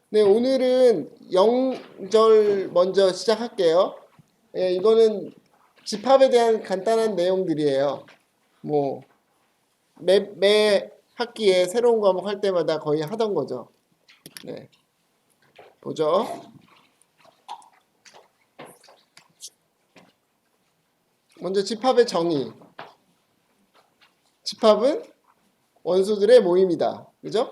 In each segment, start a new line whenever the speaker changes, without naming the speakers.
네, 오늘은 0절 먼저 시작할게요. 예, 이거는 집합에 대한 간단한 내용들이에요. 뭐, 매 학기에 새로운 과목 할 때마다 거의 하던 거죠. 네, 보죠. 먼저 집합의 정의. 집합은 원소들의 모임이다. 그죠?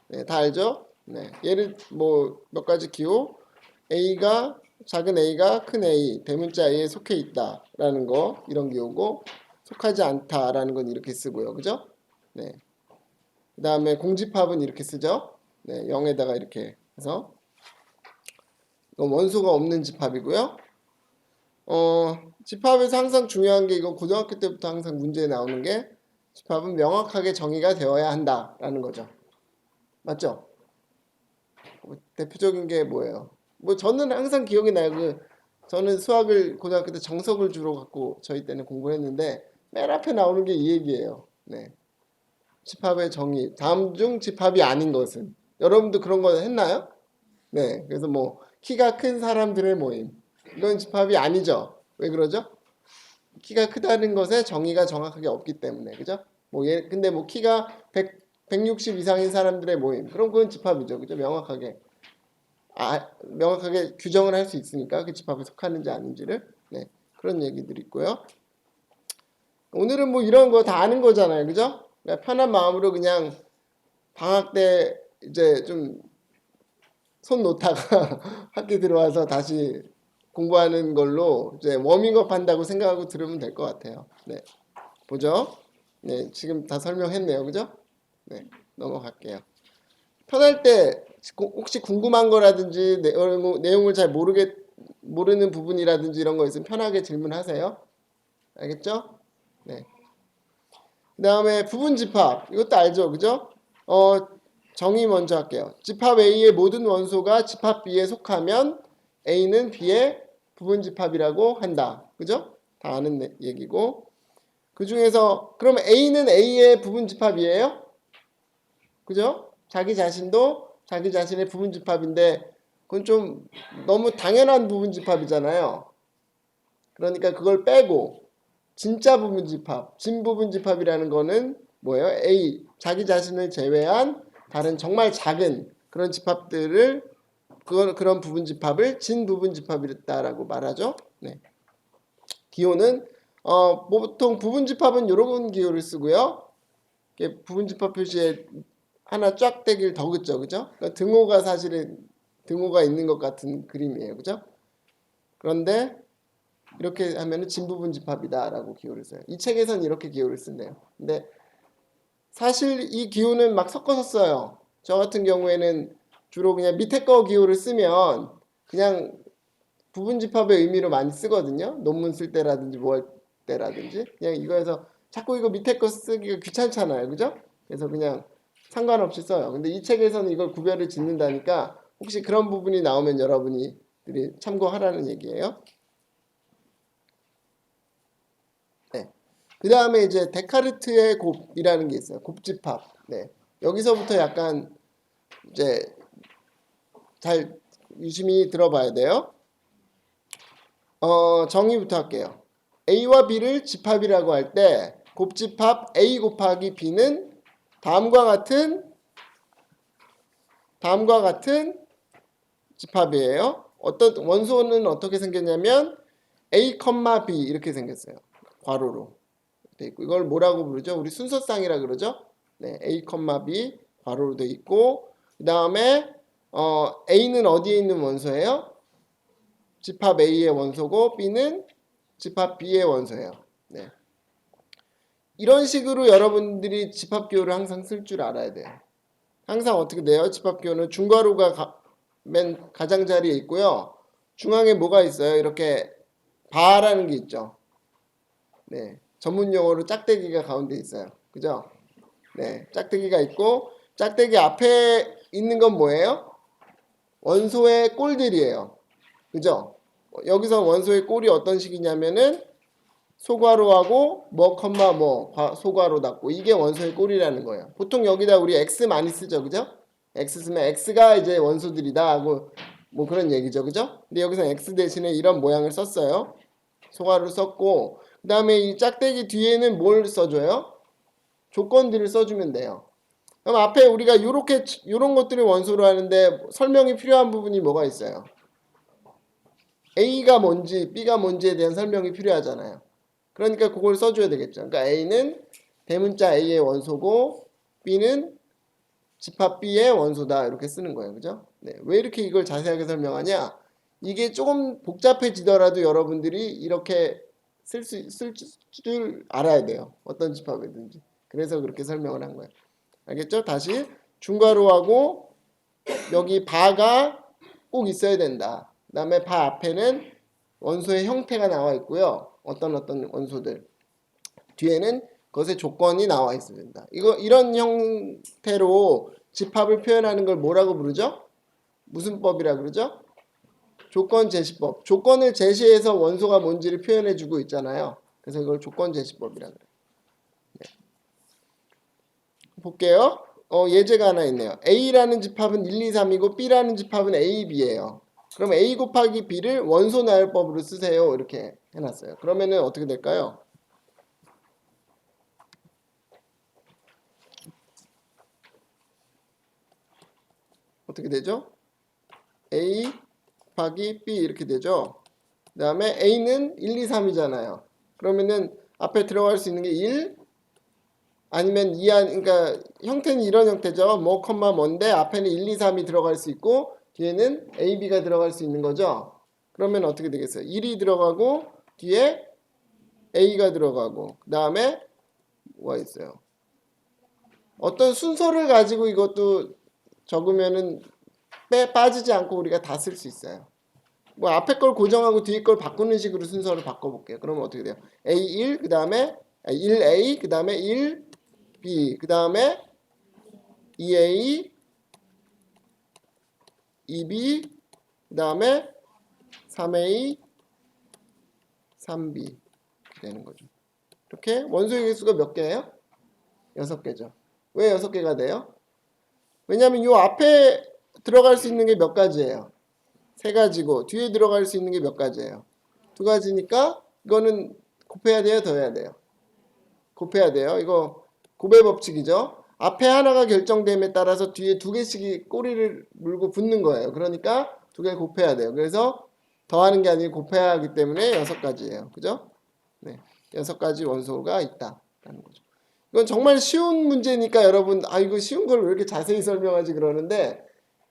네, 다 알죠? 네, 예를 뭐 몇 가지 기호. 작은 a가 큰 A, 대문자 a에 속해 있다라는 거 이런 기호고 속하지 않다라는 건 이렇게 쓰고요. 그죠? 네. 그다음에 공집합은 이렇게 쓰죠. 네, 0에다가 이렇게 해서 이건 원소가 없는 집합이고요. 집합에서 항상 중요한 게 이거 고등학교 때부터 항상 문제에 나오는 게 집합은 명확하게 정의가 되어야 한다라는 거죠. 맞죠? 대표적인 게 뭐예요? 뭐 저는 항상 기억이 나요. 저는 수학을 고등학교 때 정석을 주로 갖고 저희 때는 공부를 했는데 맨 앞에 나오는 게 이 얘기예요. 네. 집합의 정의. 다음 중 집합이 아닌 것은. 여러분도 그런 거 했나요? 네. 그래서 뭐 키가 큰 사람들의 모임. 이건 집합이 아니죠. 왜 그러죠? 키가 크다는 것에 정의가 정확하게 없기 때문에. 그죠? 근데 뭐 키가 160 이상인 사람들의 모임. 그럼 그건 집합이죠. 그죠? 명확하게 규정을 할 수 있으니까 그 집합에 속하는지 아닌지를. 네, 그런 얘기들이 있고요. 오늘은 뭐 이런 거 다 아는 거잖아요. 그죠? 그러니까 편한 마음으로 그냥 방학 때 이제 좀 손 놓다가 학교 들어와서 다시 공부하는 걸로 이제 워밍업 한다고 생각하고 들으면 될 것 같아요. 네, 보죠. 네, 지금 다 설명했네요. 그죠? 네, 넘어갈게요. 편할 때 혹시 궁금한 거라든지 내용을 잘 모르는 부분이라든지 이런 거 있으면 편하게 질문하세요. 알겠죠? 네. 그 다음에 부분 집합. 이것도 알죠? 그죠? 어, 정의 먼저 할게요. 집합 A의 모든 원소가 집합 B에 속하면 A는 B의 부분 집합이라고 한다. 그죠? 다 아는 얘기고. 그 중에서 그럼 A는 A의 부분 집합이에요? 그죠? 자기 자신도 자기 자신의 부분 집합인데 그건 좀 너무 당연한 부분 집합이잖아요. 그러니까 그걸 빼고 진짜 부분 집합, 진 부분 집합이라는 거는 뭐예요? A, 자기 자신을 제외한 다른 정말 작은 그런 집합들을 그런 부분 집합을 진 부분 집합이다라고 말하죠. 네. 기호는 보통 부분 집합은 이런 기호를 쓰고요. 부분 집합 표시에 하나 쫙 떼기를 더 긋죠. 그죠? 그러니까 등호가 사실은 등호가 있는 것 같은 그림이에요. 그죠? 그런데 이렇게 하면은 진부분 집합이다라고 기호를 써요. 이 책에서는 이렇게 기호를 쓴대요. 근데 사실 이 기호는 막 섞어서 써요. 저 같은 경우에는 주로 그냥 밑에 거 기호를 쓰면 그냥 부분 집합의 의미로 많이 쓰거든요. 논문 쓸 때라든지 뭐 할 때라든지 그냥 이거에서 자꾸 이거 밑에 거 쓰기가 귀찮잖아요. 그죠? 그래서 그냥 상관없이 써요. 근데 이 책에서는 이걸 구별을 짓는다니까 혹시 그런 부분이 나오면 여러분이 참고하라는 얘기예요. 네. 그 다음에 이제 데카르트의 곱이라는 게 있어요. 곱집합. 네. 여기서부터 약간 이제 잘 유심히 들어봐야 돼요. 정의부터 할게요. A와 B를 집합이라고 할 때 곱집합 A 곱하기 B는 다음과 같은 집합이에요. 어떤 원소는 어떻게 생겼냐면 A, B 이렇게 생겼어요. 괄호로 돼 있고 이걸 뭐라고 부르죠? 우리 순서쌍이라 그러죠? 네, A, B 괄호로 돼 있고 그 다음에 A는 어디에 있는 원소예요? 집합 A의 원소고 B는 집합 B의 원소예요. 네. 이런 식으로 여러분들이 집합기호를 항상 쓸 줄 알아야 돼요. 항상 어떻게 돼요? 집합기호는 중괄호가 맨 가장자리에 있고요. 중앙에 뭐가 있어요? 이렇게 바라는 게 있죠. 네. 전문 용어로 짝대기가 가운데 있어요. 그죠? 네. 짝대기가 있고 짝대기 앞에 있는 건 뭐예요? 원소의 꼴들이에요. 그죠? 여기서 원소의 꼴이 어떤 식이냐면은 소괄호하고 소괄호 닫고 이게 원소의 꼴이라는 거예요. 보통 여기다 우리 x 많이 쓰죠. 그죠? X 쓰면 X가 이제 원소들이다 하고 뭐 그런 얘기죠. 그죠? 근데 여기서 X 대신에 이런 모양을 썼어요. 소괄호를 썼고 그 다음에 이 짝대기 뒤에는 뭘 써줘요? 조건들을 써주면 돼요. 그럼 앞에 우리가 요런 것들을 원소로 하는데 설명이 필요한 부분이 뭐가 있어요? A가 뭔지 B가 뭔지에 대한 설명이 필요하잖아요. 그러니까 그걸 써줘야 되겠죠. 그러니까 A는 대문자 A의 원소고 B는 집합 B의 원소다 이렇게 쓰는 거예요. 그죠? 네. 왜 이렇게 이걸 자세하게 설명하냐? 이게 조금 복잡해지더라도 여러분들이 이렇게 쓸 줄 알아야 돼요. 어떤 집합이든지. 그래서 그렇게 설명을 한 거예요. 알겠죠? 다시 중괄호하고 여기 바가 꼭 있어야 된다. 그 다음에 바 앞에는 원소의 형태가 나와 있고요. 어떤 원소들. 뒤에는 그것의 조건이 나와 있어야 된다. 이런 형태로 집합을 표현하는 걸 뭐라고 부르죠? 무슨 법이라 그러죠? 조건 제시법. 조건을 제시해서 원소가 뭔지를 표현해 주고 있잖아요. 그래서 이걸 조건 제시법이라 그래요. 네. 볼게요. 예제가 하나 있네요. A라는 집합은 1, 2, 3이고 B라는 집합은 A, B예요. 그럼 A 곱하기 B를 원소 나열법으로 쓰세요. 이렇게 해놨어요. 그러면은 어떻게 될까요? 어떻게 되죠? A 곱하기 B 이렇게 되죠. 그 다음에 A는 1, 2, 3이잖아요. 그러면은 앞에 들어갈 수 있는 게 1 아니면 2, 그러니까 형태는 이런 형태죠. 뭐 컴마 뭔데 앞에는 1, 2, 3이 들어갈 수 있고 뒤에는 A, B가 들어갈 수 있는 거죠. 그러면 어떻게 되겠어요? 1이 들어가고 뒤에 A가 들어가고 그 다음에 뭐가 있어요? 어떤 순서를 가지고 이것도 적으면은 빠지지 않고 우리가 다 쓸 수 있어요. 뭐 앞에 걸 고정하고 뒤에 걸 바꾸는 식으로 순서를 바꿔볼게요. 그러면 어떻게 돼요? A1 그 다음에 1A 그 다음에 1B 그 다음에 2A 2B 그 다음에 3A 3B 되는 거죠. 이렇게 원소의 개수가 몇 개예요? 6개죠. 왜 6개가 돼요? 왜냐하면 이 앞에 들어갈 수 있는 게 몇 가지예요? 3가지고 뒤에 들어갈 수 있는 게 몇 가지예요? 2가지니까 이거는 곱해야 돼요? 더해야 돼요? 곱해야 돼요. 이거 곱의 법칙이죠. 앞에 하나가 결정됨에 따라서 뒤에 2개씩이 꼬리를 물고 붙는 거예요. 그러니까 2개 곱해야 돼요. 그래서 더하는 게 아니고 곱해야 하기 때문에 6가지예요. 그죠? 네. 6가지 원소가 있다라는 거죠. 이건 정말 쉬운 문제니까 여러분 이거 쉬운 걸 왜 이렇게 자세히 설명하지 그러는데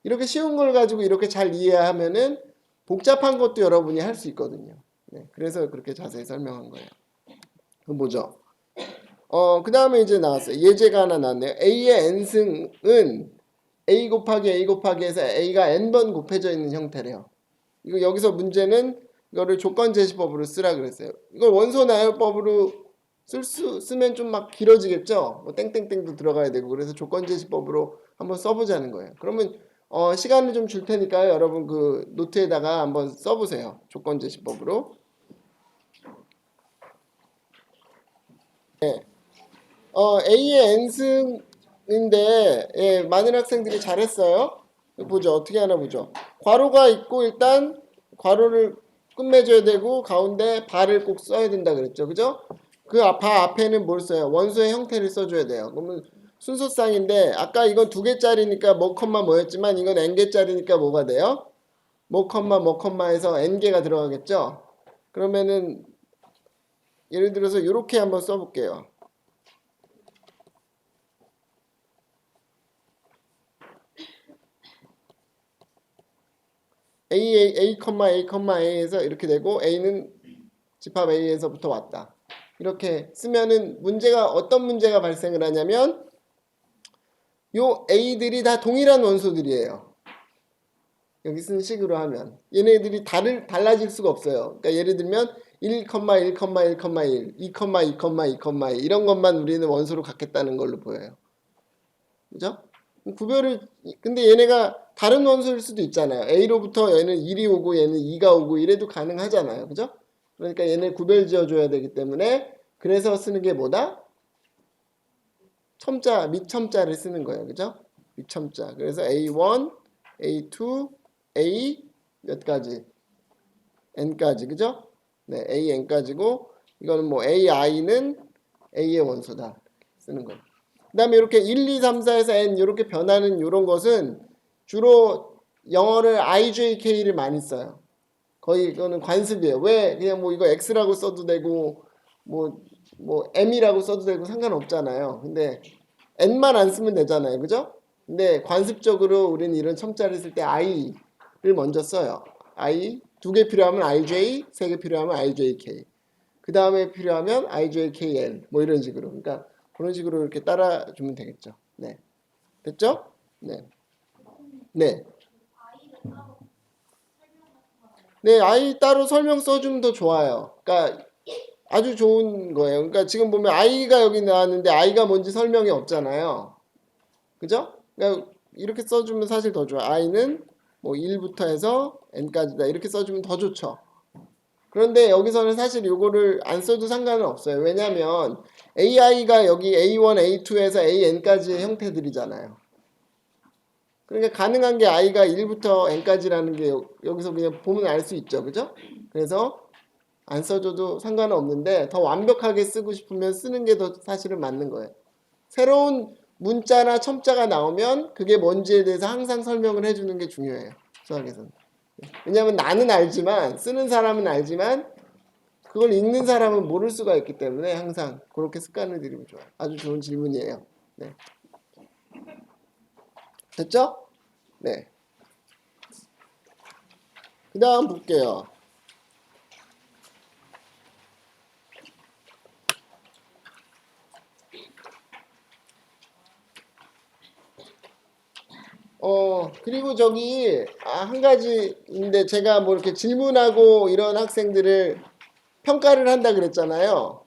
이렇게 쉬운 걸 가지고 이렇게 잘 이해하면은 복잡한 것도 여러분이 할 수 있거든요. 네. 그래서 그렇게 자세히 설명한 거예요. 그럼 뭐죠? 그 다음에 이제 나왔어요. 예제가 하나 나왔네요. A의 n승은 A 곱하기 A 곱하기 해서 A가 n번 곱해져 있는 형태래요. 이거 여기서 문제는 이거를 조건 제시법으로 쓰라 그랬어요. 이걸 원소 나열법으로 쓰면 좀 막 길어지겠죠? 뭐 땡땡땡도 들어가야 되고 그래서 조건 제시법으로 한번 써보자는 거예요. 그러면 시간을 좀 줄 테니까요. 여러분 그 노트에다가 한번 써보세요. 조건 제시법으로. 네. A의 n승인데 많은 학생들이 잘했어요. 보죠. 어떻게 하나 보죠. 괄호가 있고 일단 괄호를 끝맺어야 되고 가운데 바를 꼭 써야 된다 그랬죠. 그죠? 그 바 앞에는 뭘 써요? 원소의 형태를 써줘야 돼요. 그러면 순서상인데 아까 이건 2개짜리니까 뭐 컴마 뭐였지만 이건 n개짜리니까 뭐가 돼요? 뭐 컴마 뭐 컴마에서 n개가 들어가겠죠. 그러면은 예를 들어서 이렇게 한번 써볼게요. A에서 이렇게 되고 A는 집합 A에서부터 왔다. 이렇게 쓰면은 어떤 문제가 발생을 하냐면 요 A들이 다 동일한 원소들이에요. 여기 쓴 식으로 하면 얘네들이 달라질 수가 없어요. 그러니까 예를 들면 1, 1, 1, 1, 2, 2, 2, 이런 것만 우리는 원소로 갖겠다는 걸로 보여요. 그죠? 근데 얘네가 다른 원소일 수도 있잖아요. A로부터 얘는 1이 오고 얘는 2가 오고 이래도 가능하잖아요. 그죠? 그러니까 얘네 구별 지어줘야 되기 때문에 그래서 쓰는 게 뭐다? 첨자, 밑첨자를 쓰는 거예요. 그죠? 빅첨자. 그래서 A1, A2, A 몇 가지? N까지, 그죠? 네, AN까지고, 이거는 뭐 AI는 A의 원소다. 쓰는 거예요. 그 다음에 이렇게 1, 2, 3, 4에서 N 이렇게 변하는 이런 것은 주로 영어를 IJK를 많이 써요. 거의 이거는 관습이에요. 왜? 그냥 뭐 이거 X라고 써도 되고, 뭐 M이라고 써도 되고 상관없잖아요. 근데 N만 안 쓰면 되잖아요. 그죠? 근데 관습적으로 우리는 이런 첨자를 쓸 때 I를 먼저 써요. I, 2개 필요하면 IJ, 3개 필요하면 IJK. 그 다음에 필요하면 IJKL. 뭐 이런 식으로. 그러니까 그런 식으로 이렇게 따라주면 되겠죠. 네. 됐죠? 네. 네. 네, I 따로 설명 써주면 더 좋아요. 그러니까 아주 좋은 거예요. 그러니까 지금 보면 I가 여기 나왔는데 I가 뭔지 설명이 없잖아요. 그죠? 그러니까 이렇게 써주면 사실 더 좋아요. I는 뭐 1부터 해서 N까지다. 이렇게 써주면 더 좋죠. 그런데 여기서는 사실 이거를 안 써도 상관은 없어요. 왜냐하면 AI가 여기 A1, A2에서 AN까지의 형태들이잖아요. 그러니까 가능한 게 I가 1부터 N까지라는 게 여기서 그냥 보면 알 수 있죠. 그죠? 그래서 안 써줘도 상관은 없는데 더 완벽하게 쓰고 싶으면 쓰는 게 더 사실은 맞는 거예요. 새로운 문자나 첨자가 나오면 그게 뭔지에 대해서 항상 설명을 해주는 게 중요해요. 수학에서는. 왜냐하면 나는 알지만 쓰는 사람은 알지만 그걸 읽는 사람은 모를 수가 있기 때문에 항상 그렇게 습관을 들이면 좋아요. 아주 좋은 질문이에요. 네. 됐죠? 네. 그 다음 볼게요. 그리고 저기, 한 가지인데 제가 뭐 이렇게 질문하고 이런 학생들을 평가를 한다 그랬잖아요.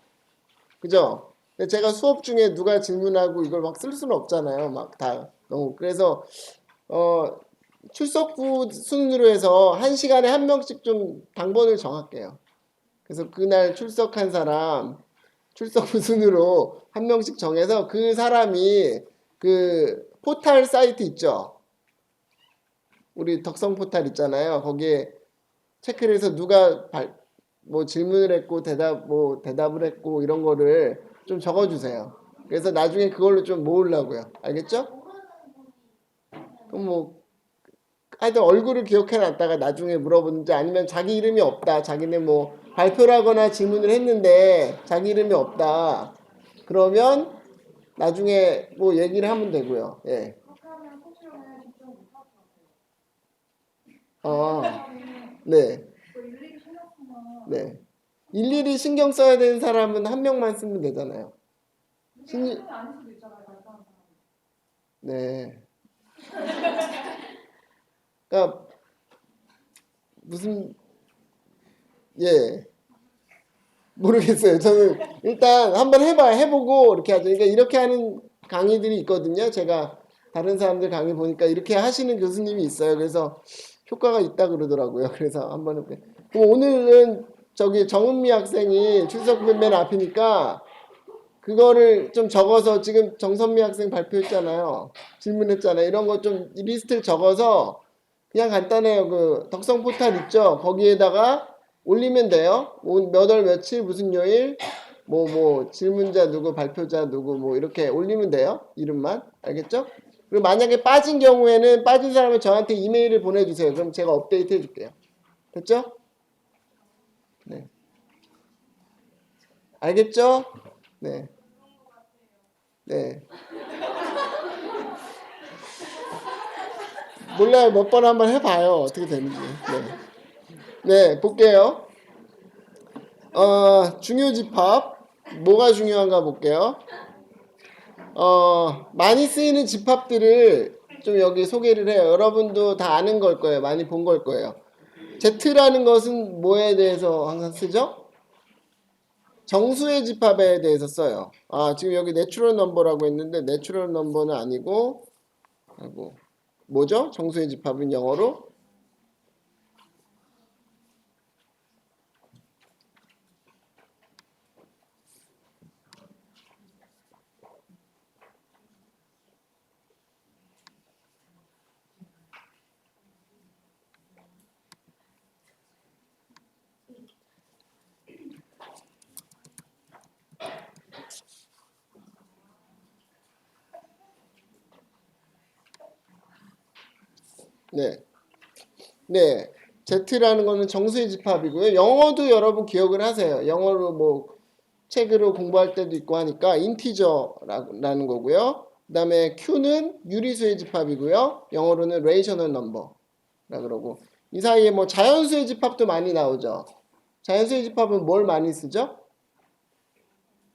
그죠? 근데 제가 수업 중에 누가 질문하고 이걸 막 쓸 수는 없잖아요. 막 다 너무. 그래서, 출석부 순으로 해서 한 시간에 한 명씩 좀 당번을 정할게요. 그래서 그날 출석한 사람, 출석부 순으로 한 명씩 정해서 그 사람이 그 포탈 사이트 있죠? 우리 덕성 포탈 있잖아요. 거기에 체크를 해서 누가 뭐 질문을 했고 대답을 했고 이런 거를 좀 적어주세요. 그래서 나중에 그걸로 좀 모으려고요. 알겠죠? 그럼 뭐 하여튼 얼굴을 기억해 놨다가 나중에 물어보는지 아니면 자기 이름이 없다. 자기는 뭐 발표를 하거나 질문을 했는데 자기 이름이 없다. 그러면 나중에 뭐 얘기를 하면 되고요. 예. 아, 네. 네. 일일이 신경 써야 되는 사람은 한 명만 쓰면 되잖아요. 네. 그러니까 무슨 예 모르겠어요. 저는 일단 한번 해보고 이렇게 하죠. 그러니까 이렇게 하는 강의들이 있거든요. 제가 다른 사람들 강의 보니까 이렇게 하시는 교수님이 있어요. 그래서 효과가 있다 그러더라고요. 그래서 한번 해볼게요. 그럼 오늘은 저기 정은미 학생이 출석부 맨 앞이니까 그거를 좀 적어서 지금 정선미 학생 발표했잖아요. 질문했잖아요. 이런 거 좀 리스트를 적어서 그냥 간단해요. 그 덕성 포탈 있죠? 거기에다가 올리면 돼요. 몇 월 며칠 무슨 요일 뭐 질문자 누구 발표자 누구 뭐 이렇게 올리면 돼요. 이름만. 알겠죠? 그리고 만약에 빠진 경우에는 빠진 사람은 저한테 이메일을 보내주세요. 그럼 제가 업데이트 해줄게요. 됐죠? 네. 알겠죠? 네. 네. 몰라요. 몇 번 한번 해봐요. 어떻게 되는지. 네. 네, 볼게요. 중요 집합. 뭐가 중요한가 볼게요. 많이 쓰이는 집합들을 좀 여기 소개를 해요. 여러분도 다 아는 걸 거예요. 많이 본 걸 거예요. Z라는 것은 뭐에 대해서 항상 쓰죠? 정수의 집합에 대해서 써요. 지금 여기 내추럴 넘버라고 했는데 내추럴 넘버는 아니고 뭐죠? 정수의 집합은 영어로 네. 네. Z라는 거는 정수의 집합이고요. 영어도 여러분 기억을 하세요. 영어로 뭐 책으로 공부할 때도 있고 하니까 인티저라는 거고요. 그 다음에 Q는 유리수의 집합이고요. 영어로는 rational number라 그러고 이 사이에 뭐 자연수의 집합도 많이 나오죠. 자연수의 집합은 뭘 많이 쓰죠?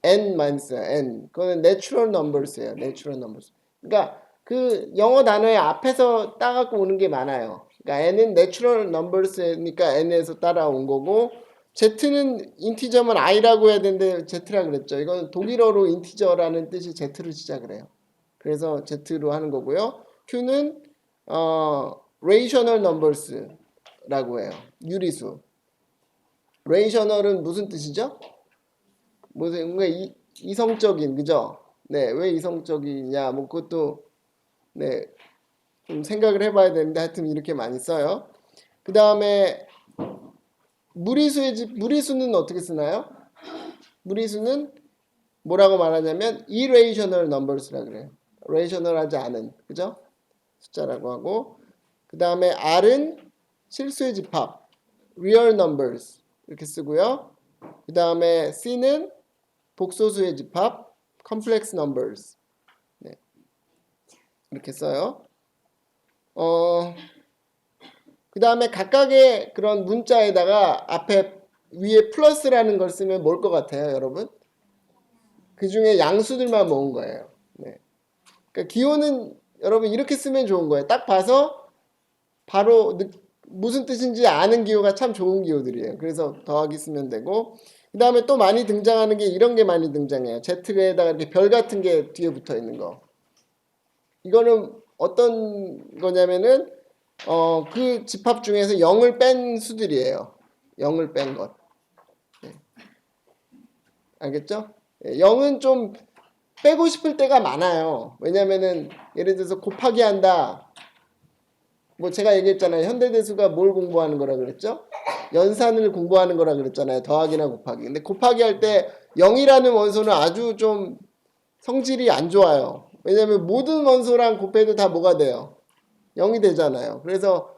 N 많이 써요. N. 그거는 natural numbers예요. natural numbers. 그러니까 그 영어 단어의 앞에서 따갖고 오는 게 많아요. 그러니까 N은 natural numbers니까 N에서 따라온 거고 Z는 인티저면 I라고 해야 되는데 Z라 그랬죠. 이건 독일어로 인티저라는 뜻이 Z로 시작을 해요. 그래서 Z로 하는 거고요. Q는 rational numbers라고 해요. 유리수. rational은 무슨 뜻이죠? 뭔가 이성적인, 그죠? 네, 왜 이성적이냐, 뭐 그것도 네, 좀 생각을 해봐야 되는데 하여튼 이렇게 많이 써요. 그 다음에 무리수는 어떻게 쓰나요? 무리수는 뭐라고 말하냐면 irrational numbers라 그래요. rational하지 않은, 그죠? 숫자라고 하고 그 다음에 R은 실수의 집합, real numbers 이렇게 쓰고요. 그 다음에 C는 복소수의 집합, complex numbers 네, 이렇게 써요. 그 다음에 각각의 그런 문자에다가 앞에 위에 플러스라는 걸 쓰면 뭘 것 같아요, 여러분? 그 중에 양수들만 모은 거예요. 네. 그러니까 기호는 여러분 이렇게 쓰면 좋은 거예요. 딱 봐서 바로 무슨 뜻인지 아는 기호가 참 좋은 기호들이에요. 그래서 더하기 쓰면 되고 그 다음에 또 많이 등장하는 게 이런 게 많이 등장해요. Z에다가 이렇게 별 같은 게 뒤에 붙어 있는 거. 이거는 어떤 거냐면은 그 집합 중에서 0을 뺀 수들이에요. 0을 뺀 것. 네. 알겠죠? 0은 좀 빼고 싶을 때가 많아요. 왜냐면은 예를 들어서 곱하기 한다. 뭐 제가 얘기했잖아요. 현대대수가 뭘 공부하는 거라 그랬죠? 연산을 공부하는 거라 그랬잖아요. 더하기나 곱하기. 근데 곱하기 할 때 0이라는 원소는 아주 좀 성질이 안 좋아요. 왜냐면 모든 원소랑 곱해도 다 뭐가 돼요? 0이 되잖아요. 그래서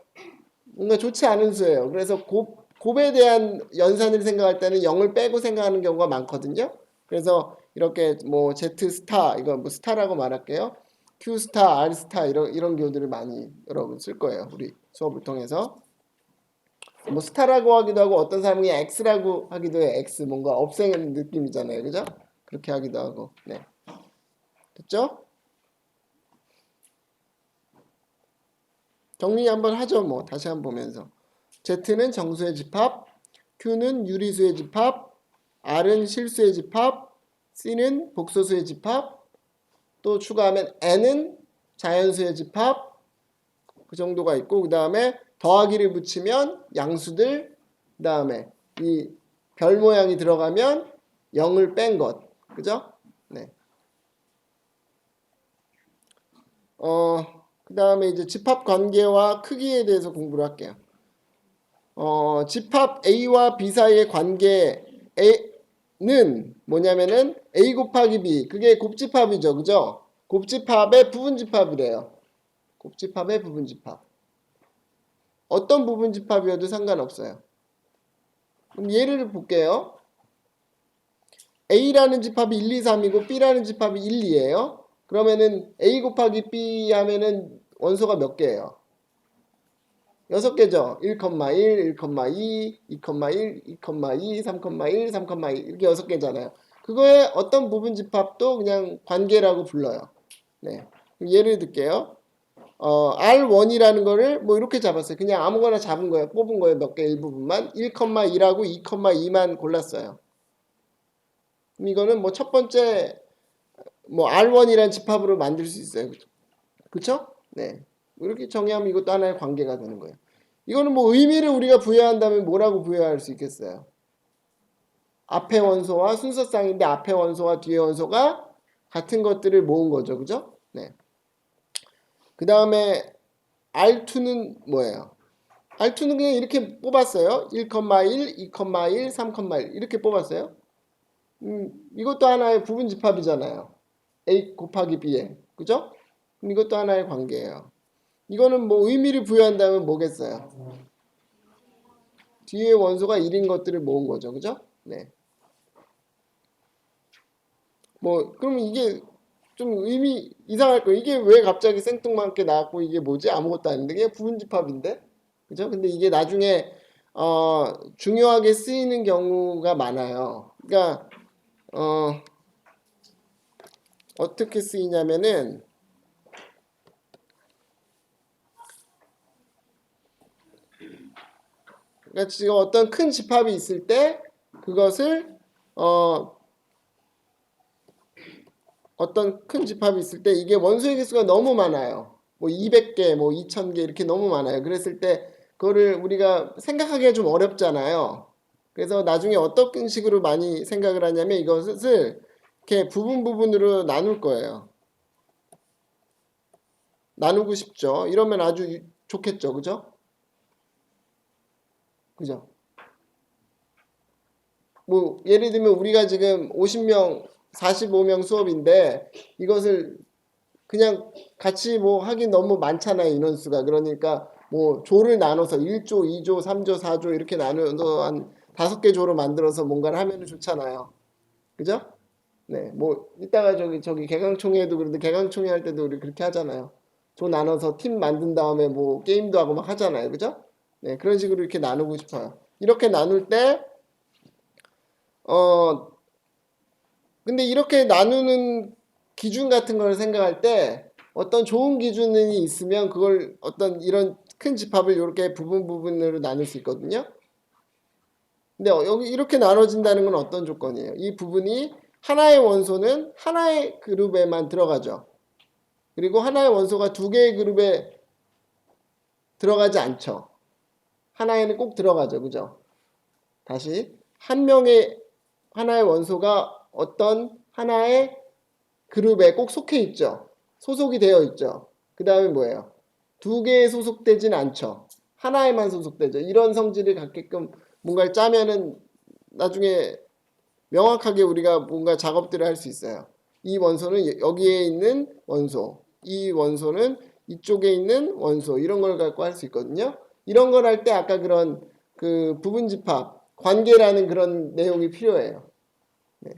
뭔가 좋지 않은 수예요. 그래서 곱에 대한 연산을 생각할 때는 0을 빼고 생각하는 경우가 많거든요. 그래서 이렇게 뭐 Z 스타, 이거 뭐 스타라고 말할게요. Q 스타, R 스타 이런 기호들을 많이 여러분 쓸 거예요. 우리 수업을 통해서. 뭐 스타라고 하기도 하고 어떤 사람이 X라고 하기도 해요. X 뭔가 없애는 느낌이잖아요. 그죠? 그렇게 하기도 하고. 네. 됐죠? 정리 한번 하죠. 뭐 다시 한번 보면서. Z는 정수의 집합, Q는 유리수의 집합, R은 실수의 집합, C는 복소수의 집합, 또 추가하면 N은 자연수의 집합, 그 정도가 있고 그 다음에 더하기를 붙이면 양수들, 그 다음에 이 별 모양이 들어가면 0을 뺀 것, 그죠? 네. 그 다음에 이제 집합 관계와 크기에 대해서 공부를 할게요. 집합 A와 B 사이의 관계는 뭐냐면은 A 곱하기 B, 그게 곱집합이죠, 그죠? 곱집합의 부분집합이래요. 곱집합의 부분집합. 어떤 부분집합이어도 상관없어요. 그럼 예를 볼게요. A라는 집합이 1, 2, 3이고 B라는 집합이 1, 2예요. 그러면은 A 곱하기 B 하면은 원소가 몇 개예요? 6개죠. 1,1, 1,2, 2,1, 2,2, 3,1, 3,2 이렇게 6개잖아요. 그거의 어떤 부분 집합도 그냥 관계라고 불러요. 네. 예를 들게요. R1이라는 거를 뭐 이렇게 잡았어요. 그냥 아무거나 잡은 거예요. 뽑은 거예요. 몇 개 일부분만. 1,2하고 2,2만 골랐어요. 그럼 이거는 뭐 첫 번째 뭐 R1이라는 집합으로 만들 수 있어요. 그쵸? 네. 이렇게 정의하면 이것도 하나의 관계가 되는 거예요. 이거는 뭐 의미를 우리가 부여한다면 뭐라고 부여할 수 있겠어요? 앞에 원소와 순서쌍인데 앞에 원소와 뒤에 원소가 같은 것들을 모은 거죠. 그죠? 네. 그 다음에 R2는 뭐예요? R2는 그냥 이렇게 뽑았어요. 1,1, 2,1, 3,1 이렇게 뽑았어요. 이것도 하나의 부분 집합이잖아요. A 곱하기 B에. 그죠? 그럼 이것도 하나의 관계예요. 이거는 뭐 의미를 부여한다면 뭐겠어요? 뒤에 원소가 1인 것들을 모은 거죠. 그죠? 네. 뭐 그러면 이게 좀 의미 이상할 거예요. 이게 왜 갑자기 생뚱맞게 나왔고 이게 뭐지? 아무것도 아닌데 그냥 부분집합인데. 그죠? 근데 이게 나중에 중요하게 쓰이는 경우가 많아요. 그러니까 어떻게 쓰이냐면은 그러니까 지금 어떤 큰 집합이 있을 때 그것을 어떤 큰 집합이 있을 때 이게 원소의 개수가 너무 많아요. 뭐 200개, 뭐 2000개 이렇게 너무 많아요. 그랬을 때 그거를 우리가 생각하기가 좀 어렵잖아요. 그래서 나중에 어떤 식으로 많이 생각을 하냐면 이것을 이렇게 부분 부분으로 나눌 거예요. 나누고 싶죠. 이러면 아주 좋겠죠. 그죠? 그죠? 뭐 예를 들면 우리가 지금 50명, 45명 수업인데 이것을 그냥 같이 뭐 하긴 너무 많잖아요. 인원수가. 그러니까 뭐 조를 나눠서 1조, 2조, 3조, 4조 이렇게 나눠서 한 5개 조로 만들어서 뭔가를 하면 좋잖아요. 그죠? 네. 뭐 이따가 저기 개강총회도 그런데 개강총회 할 때도 우리 그렇게 하잖아요. 조 나눠서 팀 만든 다음에 뭐 게임도 하고 막 하잖아요. 그죠? 네. 그런 식으로 이렇게 나누고 싶어요. 이렇게 나눌 때 어, 근데 이렇게 나누는 기준 같은 걸 생각할 때 어떤 좋은 기준이 있으면 그걸 어떤 이런 큰 집합을 이렇게 부분 부분으로 나눌 수 있거든요. 근데 여기 이렇게 나눠진다는 건 어떤 조건이에요? 이 부분이 하나의 원소는 하나의 그룹에만 들어가죠. 그리고 하나의 원소가 두 개의 그룹에 들어가지 않죠. 하나에는 꼭 들어가죠. 그죠? 다시 한 명의 하나의 원소가 어떤 하나의 그룹에 꼭 속해 있죠. 소속이 되어 있죠. 그 다음에 뭐예요? 두 개에 소속되진 않죠. 하나에만 소속되죠. 이런 성질을 갖게끔 뭔가를 짜면은 나중에 명확하게 우리가 뭔가 작업들을 할 수 있어요. 이 원소는 여기에 있는 원소, 이 원소는 이쪽에 있는 원소 이런 걸 갖고 할 수 있거든요. 이런 걸 할 때 아까 그런 그 부분집합, 관계라는 그런 내용이 필요해요. 네.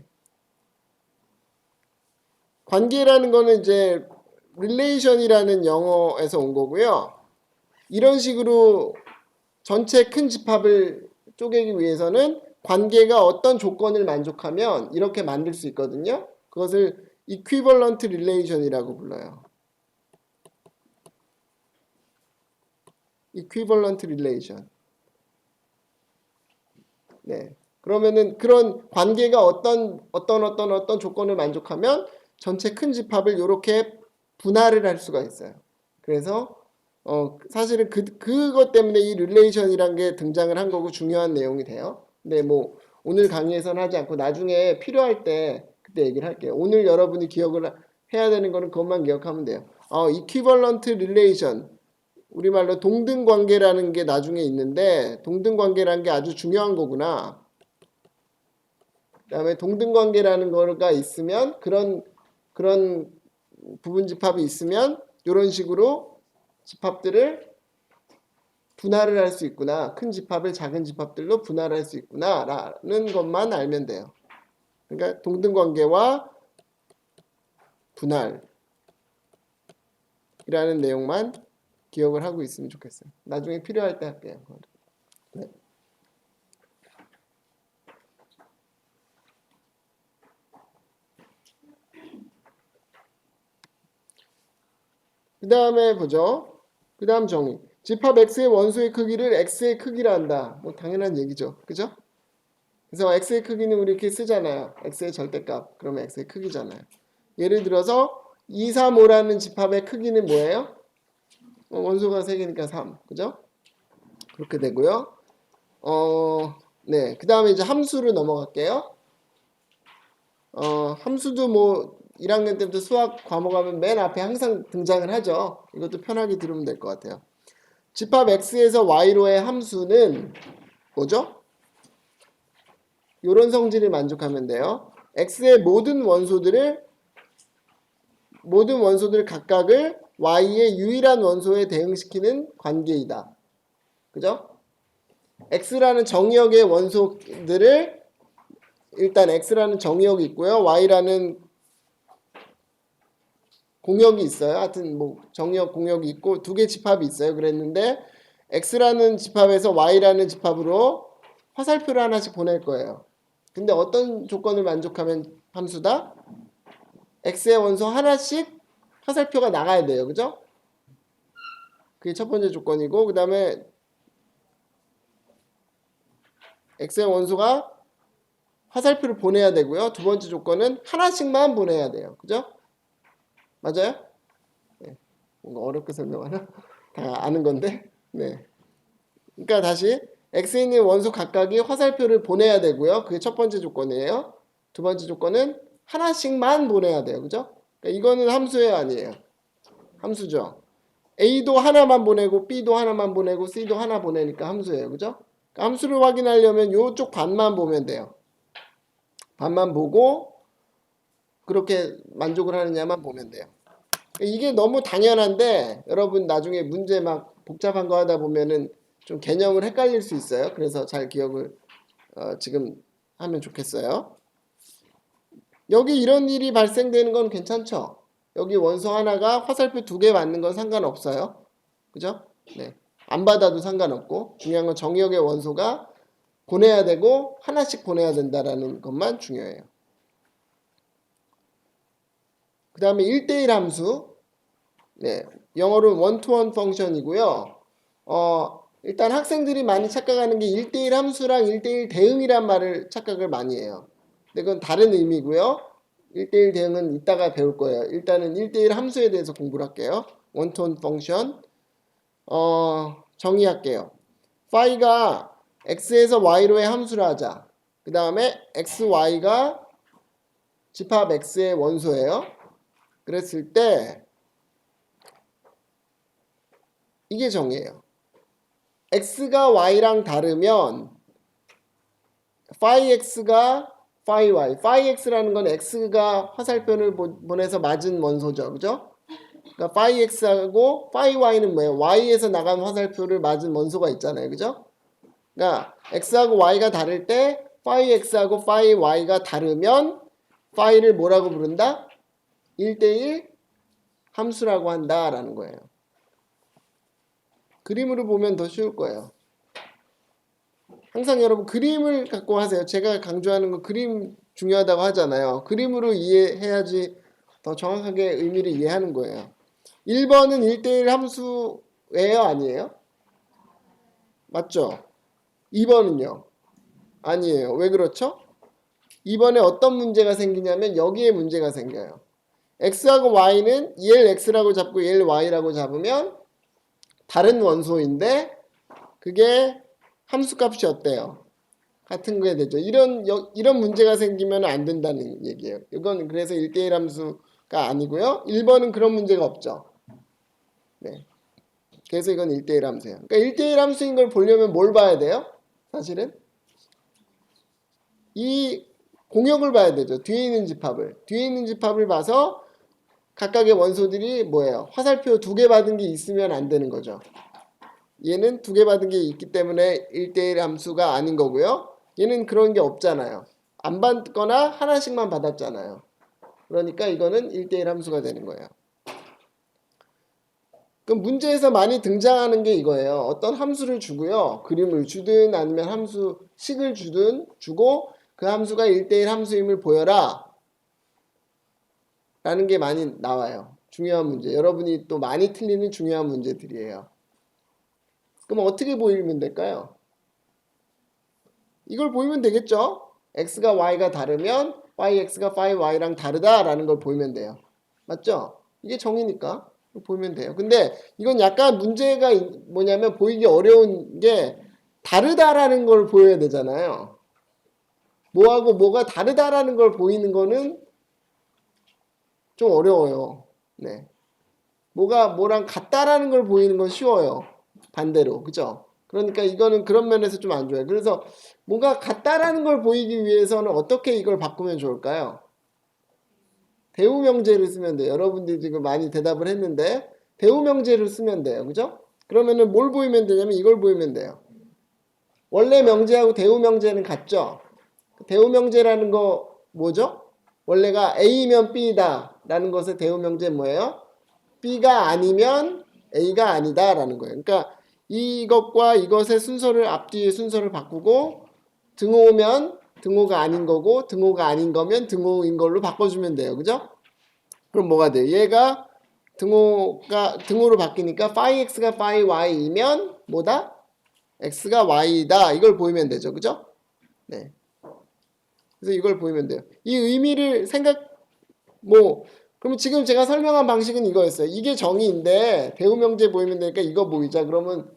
관계라는 거는 이제 relation이라는 영어에서 온 거고요. 이런 식으로 전체 큰 집합을 쪼개기 위해서는 관계가 어떤 조건을 만족하면 이렇게 만들 수 있거든요. 그것을 equivalent relation이라고 불러요. equivalent relation. 네. 그러면은 그런 관계가 어떤 조건을 만족하면 전체 큰 집합을 이렇게 분할을 할 수가 있어요. 그래서 사실은 그것 때문에 이 릴레이션이란 게 등장을 한 거고 중요한 내용이 돼요. 근데 뭐 오늘 강의에서는 하지 않고 나중에 필요할 때 그때 얘기를 할게요. 오늘 여러분이 기억을 해야 되는 거는 그것만 기억하면 돼요. equivalent relation 우리말로 동등관계라는 게 나중에 있는데 동등관계라는 게 아주 중요한 거구나. 그다음에 동등관계라는 거가 있으면 그런 부분집합이 있으면 이런 식으로 집합들을 분할을 할 수 있구나. 큰 집합을 작은 집합들로 분할할 수 있구나라는 것만 알면 돼요. 그러니까 동등관계와 분할이라는 내용만 기억을 하고 있으면 좋겠어요. 나중에 필요할 때 할게요. 네. 그 다음에 보죠. 그 다음 정의. 집합 X의 원소의 크기를 X의 크기라 한다. 뭐 당연한 얘기죠. 그죠? 그래서 X의 크기는 우리 이렇게 쓰잖아요. X의 절대값. 그러면 X의 크기잖아요. 예를 들어서 2, 3, 5라는 집합의 크기는 뭐예요? 원소가 3개니까 3. 그죠? 그렇게 되고요. 네. 그 다음에 이제 함수로 넘어갈게요. 함수도 뭐 1학년 때부터 수학 과목 하면 맨 앞에 항상 등장을 하죠. 이것도 편하게 들으면 될 것 같아요. 집합 X에서 Y로의 함수는 뭐죠? 이런 성질을 만족하면 돼요. X의 모든 원소들 각각을 y의 유일한 원소에 대응시키는 관계이다. 그죠? x라는 정의역의 원소들을 일단 x라는 정의역이 있고요. y라는 공역이 있어요. 하여튼 뭐 정의역 공역이 있고 두 개 집합이 있어요. 그랬는데 x라는 집합에서 y라는 집합으로 화살표를 하나씩 보낼 거예요. 근데 어떤 조건을 만족하면 함수다? x의 원소 하나씩 화살표가 나가야 돼요. 그죠? 그게 첫 번째 조건이고 그 다음에 x의 원소가 화살표를 보내야 되고요. 두 번째 조건은 하나씩만 보내야 돼요. 그죠? 맞아요? 네. 뭔가 어렵게 설명하나? 다 아는 건데. 네. 그러니까 다시 x에 있는 원소 각각이 화살표를 보내야 되고요. 그게 첫 번째 조건이에요. 두 번째 조건은 하나씩만 보내야 돼요. 그죠? 그러니까 이거는 함수예요, 아니에요? 함수죠. A도 하나만 보내고 B도 하나만 보내고 C도 하나 보내니까 함수예요. 그죠? 그러니까 함수를 확인하려면 이쪽 반만 보면 돼요. 반만 보고 그렇게 만족을 하느냐만 보면 돼요. 이게 너무 당연한데 여러분 나중에 문제 막 복잡한 거 하다 보면은 좀 개념을 헷갈릴 수 있어요. 그래서 잘 기억을 지금 하면 좋겠어요. 여기 이런 일이 발생되는 건 괜찮죠? 여기 원소 하나가 화살표 두 개 맞는 건 상관없어요. 그죠? 네. 안 받아도 상관없고 중요한 건 정의역의 원소가 보내야 되고 하나씩 보내야 된다라는 것만 중요해요. 그 다음에 1대1 함수. 네. 영어로는 one-to-one 펑션이고요. 일단 학생들이 많이 착각하는 게 1대1 함수랑 1대1 대응이란 말을 착각을 많이 해요. 근데 그건 다른 의미고요. 1대1 대응은 이따가 배울 거예요. 일단은 1대1 함수에 대해서 공부를 할게요. one-to-one 펑션. 정의할게요. phi가 x에서 y로의 함수를 하자. 그 다음에 xy가 집합 x의 원소예요. 그랬을 때 이게 정의예요. x가 y랑 다르면 phi x가 phi y. phi x라는 건 x가 화살표를 보내서 맞은 원소죠. 그죠? 그러니까 phi x하고 phi y는 뭐예요? y에서 나간 화살표를 맞은 원소가 있잖아요. 그죠? 그러니까 x하고 y가 다를 때 phi x하고 phi y가 다르면 phi를 뭐라고 부른다? 1대1 함수라고 한다라는 거예요. 그림으로 보면 더 쉬울 거예요. 항상 여러분 그림을 갖고 하세요. 제가 강조하는 거 그림 중요하다고 하잖아요. 그림으로 이해해야지 더 정확하게 의미를 이해하는 거예요. 1번은 1대1 함수예요? 아니에요? 맞죠? 2번은요? 아니에요. 왜 그렇죠? 2번에 어떤 문제가 생기냐면 여기에 문제가 생겨요. x하고 y는 얘를 x라고 잡고 얘를 y라고 잡으면 다른 원소인데 그게 함수값이 어때요? 같은 게 되죠. 이런 문제가 생기면 안 된다는 얘기예요. 이건 그래서 1대1 함수가 아니고요. 1번은 그런 문제가 없죠. 네. 그래서 이건 1대1 함수예요. 그러니까 1대1 함수인 걸 보려면 뭘 봐야 돼요? 사실은 이 공역을 봐야 되죠. 뒤에 있는 집합을. 뒤에 있는 집합을 봐서 각각의 원소들이 뭐예요? 화살표 두 개 받은 게 있으면 안 되는 거죠. 얘는 두 개 받은 게 있기 때문에 1대1 함수가 아닌 거고요. 얘는 그런 게 없잖아요. 안 받거나 하나씩만 받았잖아요. 그러니까 이거는 1대1 함수가 되는 거예요. 그럼 문제에서 많이 등장하는 게 이거예요. 어떤 함수를 주고요. 그림을 주든 아니면 함수식을 주고 그 함수가 1대1 함수임을 보여라. 라는 게 많이 나와요. 중요한 문제. 여러분이 또 많이 틀리는 중요한 문제들이에요. 그럼 어떻게 보이면 될까요? 이걸 보이면 되겠죠? x가 y가 다르면 phi x가 phi y랑 다르다라는 걸 보이면 돼요. 맞죠? 이게 정의니까 보이면 돼요. 근데 이건 약간 문제가 뭐냐면 보이기 어려운 게 다르다라는 걸 보여야 되잖아요. 뭐하고 뭐가 다르다라는 걸 보이는 거는 좀 어려워요. 네. 뭐가 뭐랑 같다라는 걸 보이는 건 쉬워요. 반대로. 그죠? 그러니까 이거는 그런 면에서 좀 안 좋아요. 그래서 뭔가 같다라는 걸 보이기 위해서는 어떻게 이걸 바꾸면 좋을까요? 대우명제를 쓰면 돼요. 여러분들이 지금 많이 대답을 했는데 대우명제를 쓰면 돼요. 그죠? 그러면은 뭘 보이면 되냐면 이걸 보이면 돼요. 원래 명제하고 대우명제는 같죠? 대우명제라는 거 뭐죠? 원래가 A면 B다 라는 것의 대우명제 뭐예요? B가 아니면 A가 아니다 라는 거예요. 그러니까 이것과 이것의 순서를 앞뒤의 순서를 바꾸고 등호면 등호가 아닌 거고 등호가 아닌 거면 등호인 걸로 바꿔주면 돼요. 그죠? 그럼 뭐가 돼요? 얘가 등호로 바뀌니까 phi x가 phi y이면 뭐다? x가 y다. 이걸 보이면 되죠. 그죠? 네. 그래서 이걸 보이면 돼요. 이 의미를 그러면 지금 제가 설명한 방식은 이거였어요. 이게 정의인데 대우명제 보이면 되니까 이거 보이자. 그러면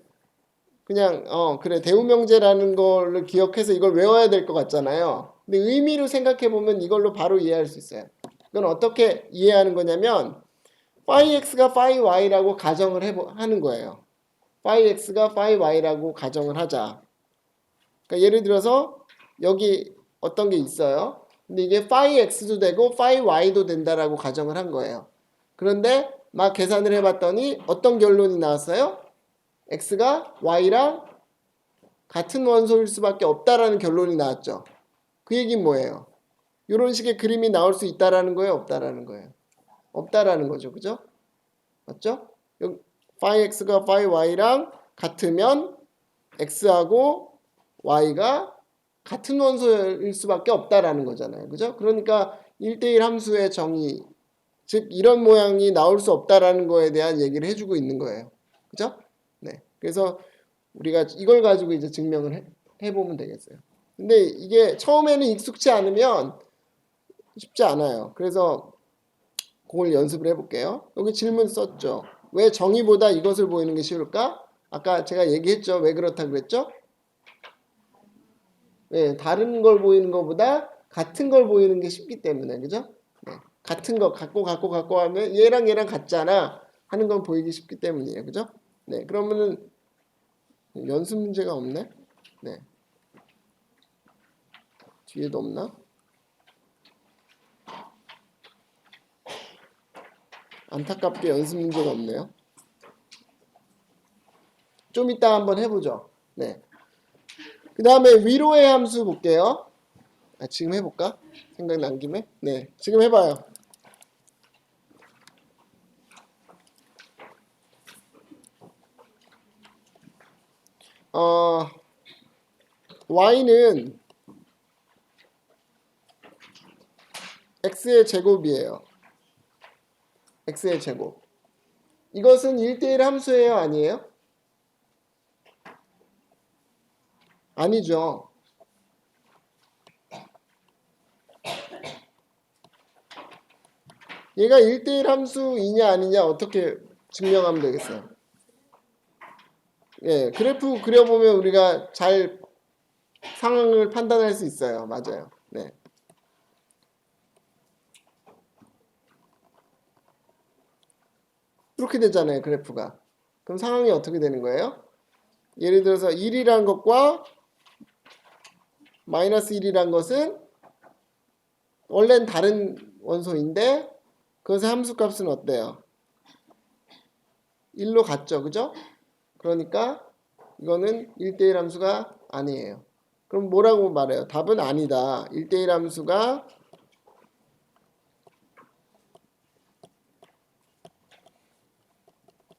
그냥 그래 대우명제라는 거를 기억해서 이걸 외워야 될 것 같잖아요. 근데 의미로 생각해 보면 이걸로 바로 이해할 수 있어요. 이건 어떻게 이해하는 거냐면 phi x가 phi y라고 가정을 하는 거예요. phi x가 phi y라고 가정을 하자. 그러니까 예를 들어서 여기 어떤 게 있어요. 근데 이게 phi x도 되고 phi y도 된다라고 가정을 한 거예요. 그런데 막 계산을 해봤더니 어떤 결론이 나왔어요? x가 y랑 같은 원소일 수밖에 없다라는 결론이 나왔죠. 그 얘기는 뭐예요? 이런 식의 그림이 나올 수 있다라는 거예요? 없다라는 거예요? 없다라는 거죠. 그죠? 맞죠? 여기 phi x가 phi y랑 같으면 x하고 y가 같은 원소일 수밖에 없다라는 거잖아요. 그죠? 그러니까 1대1 함수의 정의, 즉 이런 모양이 나올 수 없다라는 거에 대한 얘기를 해주고 있는 거예요. 그죠? 네. 그래서 우리가 이걸 가지고 이제 증명을 해보면 되겠어요. 근데 이게 처음에는 익숙치 않으면 쉽지 않아요. 그래서 그걸 연습을 해볼게요. 여기 질문 썼죠. 왜 정의보다 이것을 보이는 게 쉬울까? 아까 제가 얘기했죠. 왜 그렇다 그랬죠? 네, 다른 걸 보이는 것보다 같은 걸 보이는 게 쉽기 때문에, 그죠? 네, 같은 거 갖고 하면 얘랑 같잖아 하는 건 보이기 쉽기 때문이에요. 그죠? 네, 그러면은 연습 문제가 없네? 네, 뒤에도 없나? 안타깝게 연습 문제가 없네요. 좀 이따 한번 해보죠. 네. 그 다음에 위로의 함수 볼게요. 지금 해볼까? 생각난 김에? 네, 지금 해봐요. y는 x의 제곱이에요. x의 제곱. 이것은 1대1 함수예요? 아니에요? 아니죠. 얘가 1대1 함수이냐 아니냐 어떻게 증명하면 되겠어요? 예, 그래프 그려보면 우리가 잘 상황을 판단할 수 있어요. 맞아요. 네. 이렇게 되잖아요. 그래프가. 그럼 상황이 어떻게 되는 거예요? 예를 들어서 1이란 것과 마이너스 1이란 것은 원래는 다른 원소인데 그것의 함수값은 어때요? 1로 같죠. 그죠? 그러니까 이거는 1대1 함수가 아니에요. 그럼 뭐라고 말해요? 답은 아니다. 1대1 함수가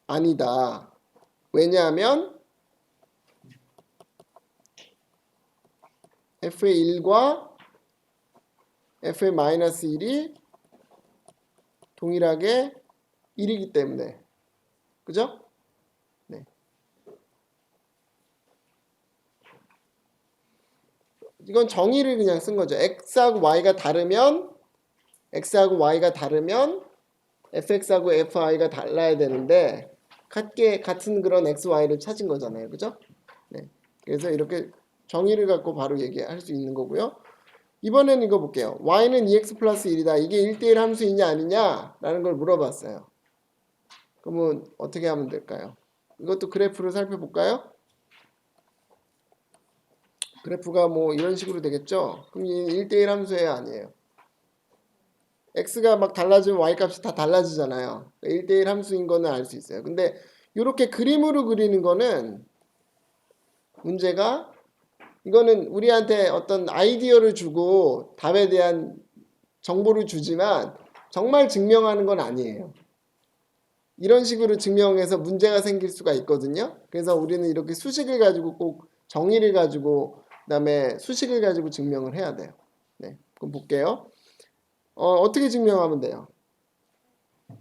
아니다. 왜냐하면 f의 1과 f의 마이너스 1이 동일하게 1이기 때문에. 그죠? 네. 이건 정의를 그냥 쓴 거죠. x하고 y가 다르면 fx하고 fi가 달라야 되는데 같은 그런 xy를 찾은 거잖아요. 그죠? 네. 그래서 이렇게 정의를 갖고 바로 얘기할 수 있는 거고요. 이번에는 이거 볼게요. y는 2x 플러스 1이다. 이게 1대1 함수이냐 아니냐? 라는 걸 물어봤어요. 그러면 어떻게 하면 될까요? 이것도 그래프를 살펴볼까요? 그래프가 뭐 이런 식으로 되겠죠? 그럼 이 1대1 함수예요? 아니에요? x가 막 달라지면 y 값이 다 달라지잖아요. 1대1 함수인 거는 알 수 있어요. 근데 이렇게 그림으로 그리는 거는 문제가 이거는 우리한테 어떤 아이디어를 주고 답에 대한 정보를 주지만 정말 증명하는 건 아니에요. 이런 식으로 증명해서 문제가 생길 수가 있거든요. 그래서 우리는 이렇게 수식을 가지고 꼭 정의를 가지고 그다음에 수식을 가지고 증명을 해야 돼요. 네, 그럼 볼게요. 어떻게 증명하면 돼요?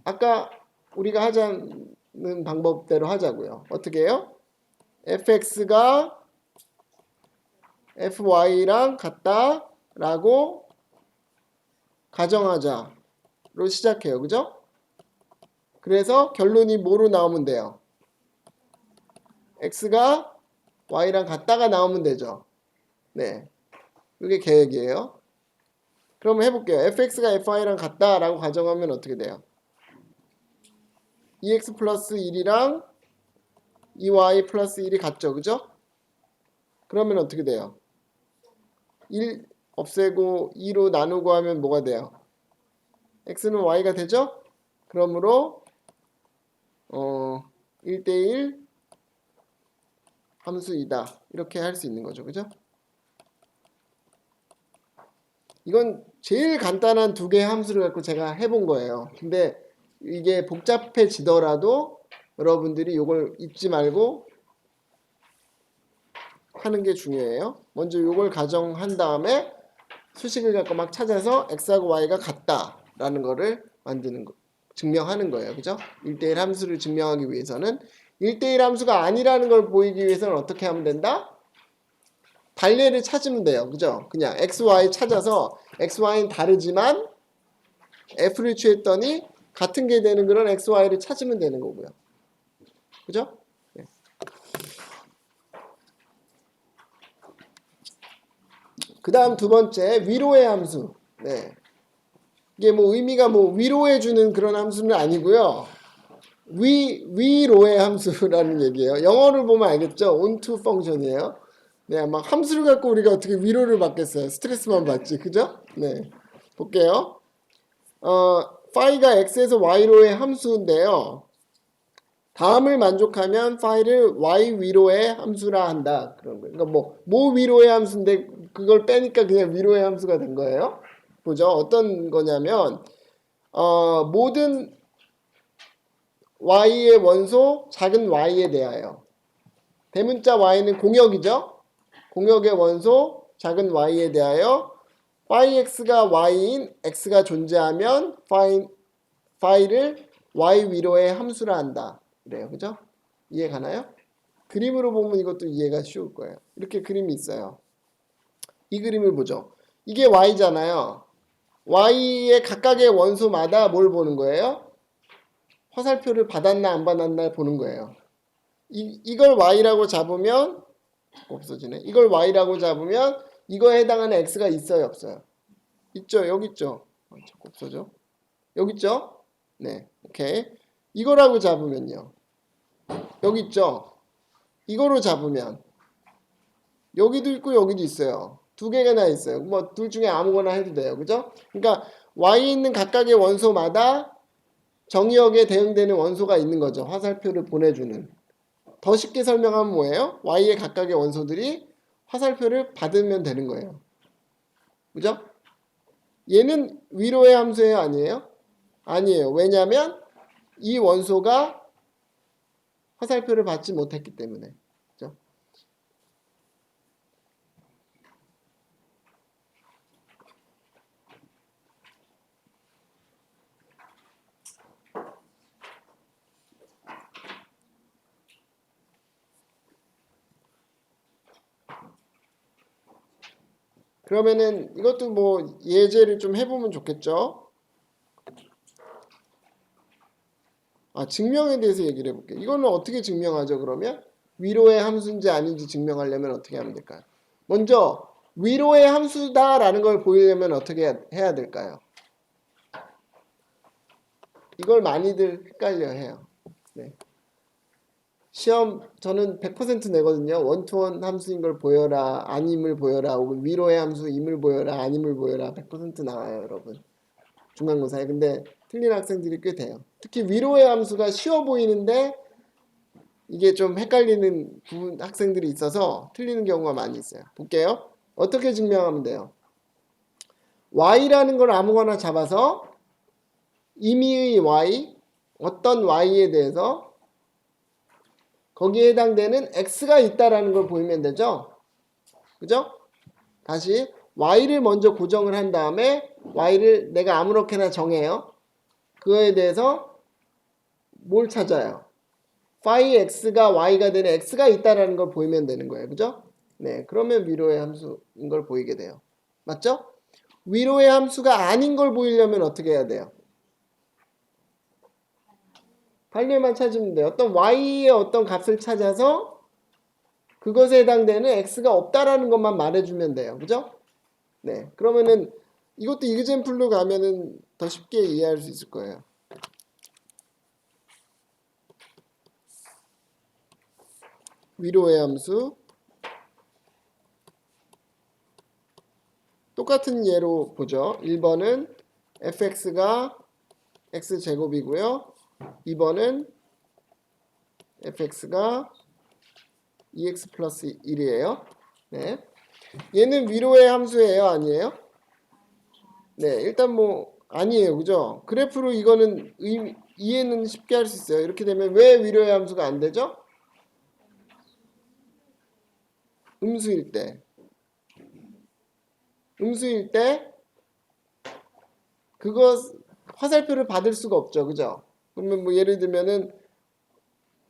아까 우리가 하자는 방법대로 하자고요. 어떻게 해요? fx가 fy랑 같다라고 가정하자로 시작해요. 그죠? 그래서 결론이 뭐로 나오면 돼요? x가 y랑 같다가 나오면 되죠. 네, 이게 계획이에요. 그럼 해볼게요. fx가 fy랑 같다라고 가정하면 어떻게 돼요? 2x 플러스 1이랑 2y 플러스 1이 같죠. 그죠? 그러면 어떻게 돼요? 1 없애고 2로 나누고 하면 뭐가 돼요? x는 y가 되죠? 그러므로 1대1 함수이다. 이렇게 할 수 있는 거죠. 그죠? 이건 제일 간단한 두 개의 함수를 갖고 제가 해본 거예요. 근데 이게 복잡해지더라도 여러분들이 이걸 잊지 말고 하는 게 중요해요. 먼저 이걸 가정한 다음에 수식을 갖고 막 찾아서 x하고 y가 같다라는 거를 만드는 거, 증명하는 거예요. 그죠? 1대1 함수를 증명하기 위해서는 1대1 함수가 아니라는 걸 보이기 위해서는 어떻게 하면 된다? 반례를 찾으면 돼요. 그죠? 그냥 x, y 찾아서 x, y는 다르지만 f를 취했더니 같은 게 되는 그런 x, y를 찾으면 되는 거고요. 그죠? 네. 그 다음 두 번째 위로의 함수. 네. 이게 뭐 의미가 뭐 위로해주는 그런 함수는 아니고요. 위로의 함수라는 얘기예요. 영어를 보면 알겠죠? onto 펑션이에요. 네, 막 함수를 갖고 우리가 어떻게 위로를 받겠어요? 스트레스만 받지, 그죠? 네, 볼게요. 파이가 x에서 y로의 함수인데요. 다음을 만족하면 파이를 y 위로의 함수라 한다. 그런 거예요. 그러니까 뭐 위로의 함수인데 그걸 빼니까 그냥 위로의 함수가 된 거예요. 보죠. 어떤 거냐면 모든 y의 원소 작은 y에 대하여 대문자 y는 공역이죠. 공역의 원소 작은 y에 대하여 phi x가 y인 x가 존재하면 phi를 y 위로의 함수라 한다. 그래요. 그죠? 이해 가나요? 그림으로 보면 이것도 이해가 쉬울 거예요. 이렇게 그림이 있어요. 이 그림을 보죠. 이게 y잖아요. y의 각각의 원소마다 뭘 보는 거예요? 화살표를 받았나 안 받았나 보는 거예요. 이걸 y라고 잡으면 없어지네. 이걸 y라고 잡으면 이거에 해당하는 x가 있어요, 없어요? 있죠. 여기 있죠. 자꾸 없어져. 여기 있죠? 네. 오케이. 이거라고 잡으면요. 여기 있죠. 이거로 잡으면 여기도 있고 여기도 있어요. 두 개나 있어요. 뭐 둘 중에 아무거나 해도 돼요. 그죠? 그러니까 y에 있는 각각의 원소마다 정의역에 대응되는 원소가 있는 거죠. 화살표를 보내주는. 더 쉽게 설명하면 뭐예요? y의 각각의 원소들이 화살표를 받으면 되는 거예요. 그죠? 얘는 위로의 함수예요? 아니에요? 아니에요. 왜냐하면 이 원소가 화살표를 받지 못했기 때문에. 그죠? 그러면은 이것도 뭐 예제를 좀 해보면 좋겠죠? 증명에 대해서 얘기를 해볼게요. 이거는 어떻게 증명하죠, 그러면? 위로의 함수인지 아닌지 증명하려면 어떻게 하면 될까요? 먼저, 위로의 함수다라는 걸 보이려면 어떻게 해야 될까요? 이걸 많이들 헷갈려 해요. 네. 시험 저는 100% 내거든요. 원투원 함수인 걸 보여라, 아님을 보여라, 혹은 위로의 함수 임을 보여라, 아님을 보여라 100% 나와요, 여러분. 중간고사에. 근데 틀린 학생들이 꽤 돼요. 특히 위로의 함수가 쉬워 보이는데 이게 좀 헷갈리는 학생들이 있어서 틀리는 경우가 많이 있어요. 볼게요. 어떻게 증명하면 돼요? y라는 걸 아무거나 잡아서 임의의 y, 어떤 y에 대해서 거기에 해당되는 x가 있다라는 걸 보이면 되죠. 그죠? 다시 y를 먼저 고정을 한 다음에 y를 내가 아무렇게나 정해요. 그거에 대해서 뭘 찾아요? phi x가 y가 되는 x가 있다라는 걸 보이면 되는 거예요. 그죠? 네, 그러면 위로의 함수인 걸 보이게 돼요. 맞죠? 위로의 함수가 아닌 걸 보이려면 어떻게 해야 돼요? 반례만 찾으면 돼요. 어떤 y의 어떤 값을 찾아서 그것에 해당되는 x가 없다라는 것만 말해주면 돼요. 그죠? 네, 그러면은 이것도 이그젠플로 가면은 더 쉽게 이해할 수 있을 거예요. 위로의 함수 똑같은 예로 보죠. 1번은 fx가 x제곱이고요. 2번은 fx가 2x 플러스 1이에요. 네. 얘는 위로의 함수예요? 아니에요? 네. 일단 뭐 아니에요. 그죠? 그래프로 이거는 이해는 쉽게 할 수 있어요. 이렇게 되면 왜 위로의 함수가 안 되죠? 음수일 때. 음수일 때 그거 화살표를 받을 수가 없죠. 그죠? 그러면 뭐 예를 들면은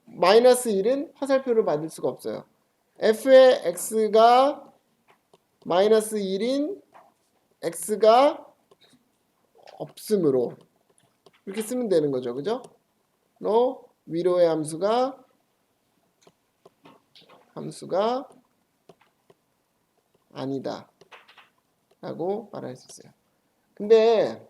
마이너스 1은 화살표를 받을 수가 없어요. f의 x가 마이너스 1인 x가 없으므로 이렇게 쓰면 되는 거죠. 그죠? 너 위로의 함수가 아니다 라고 말할 수 있어요. 근데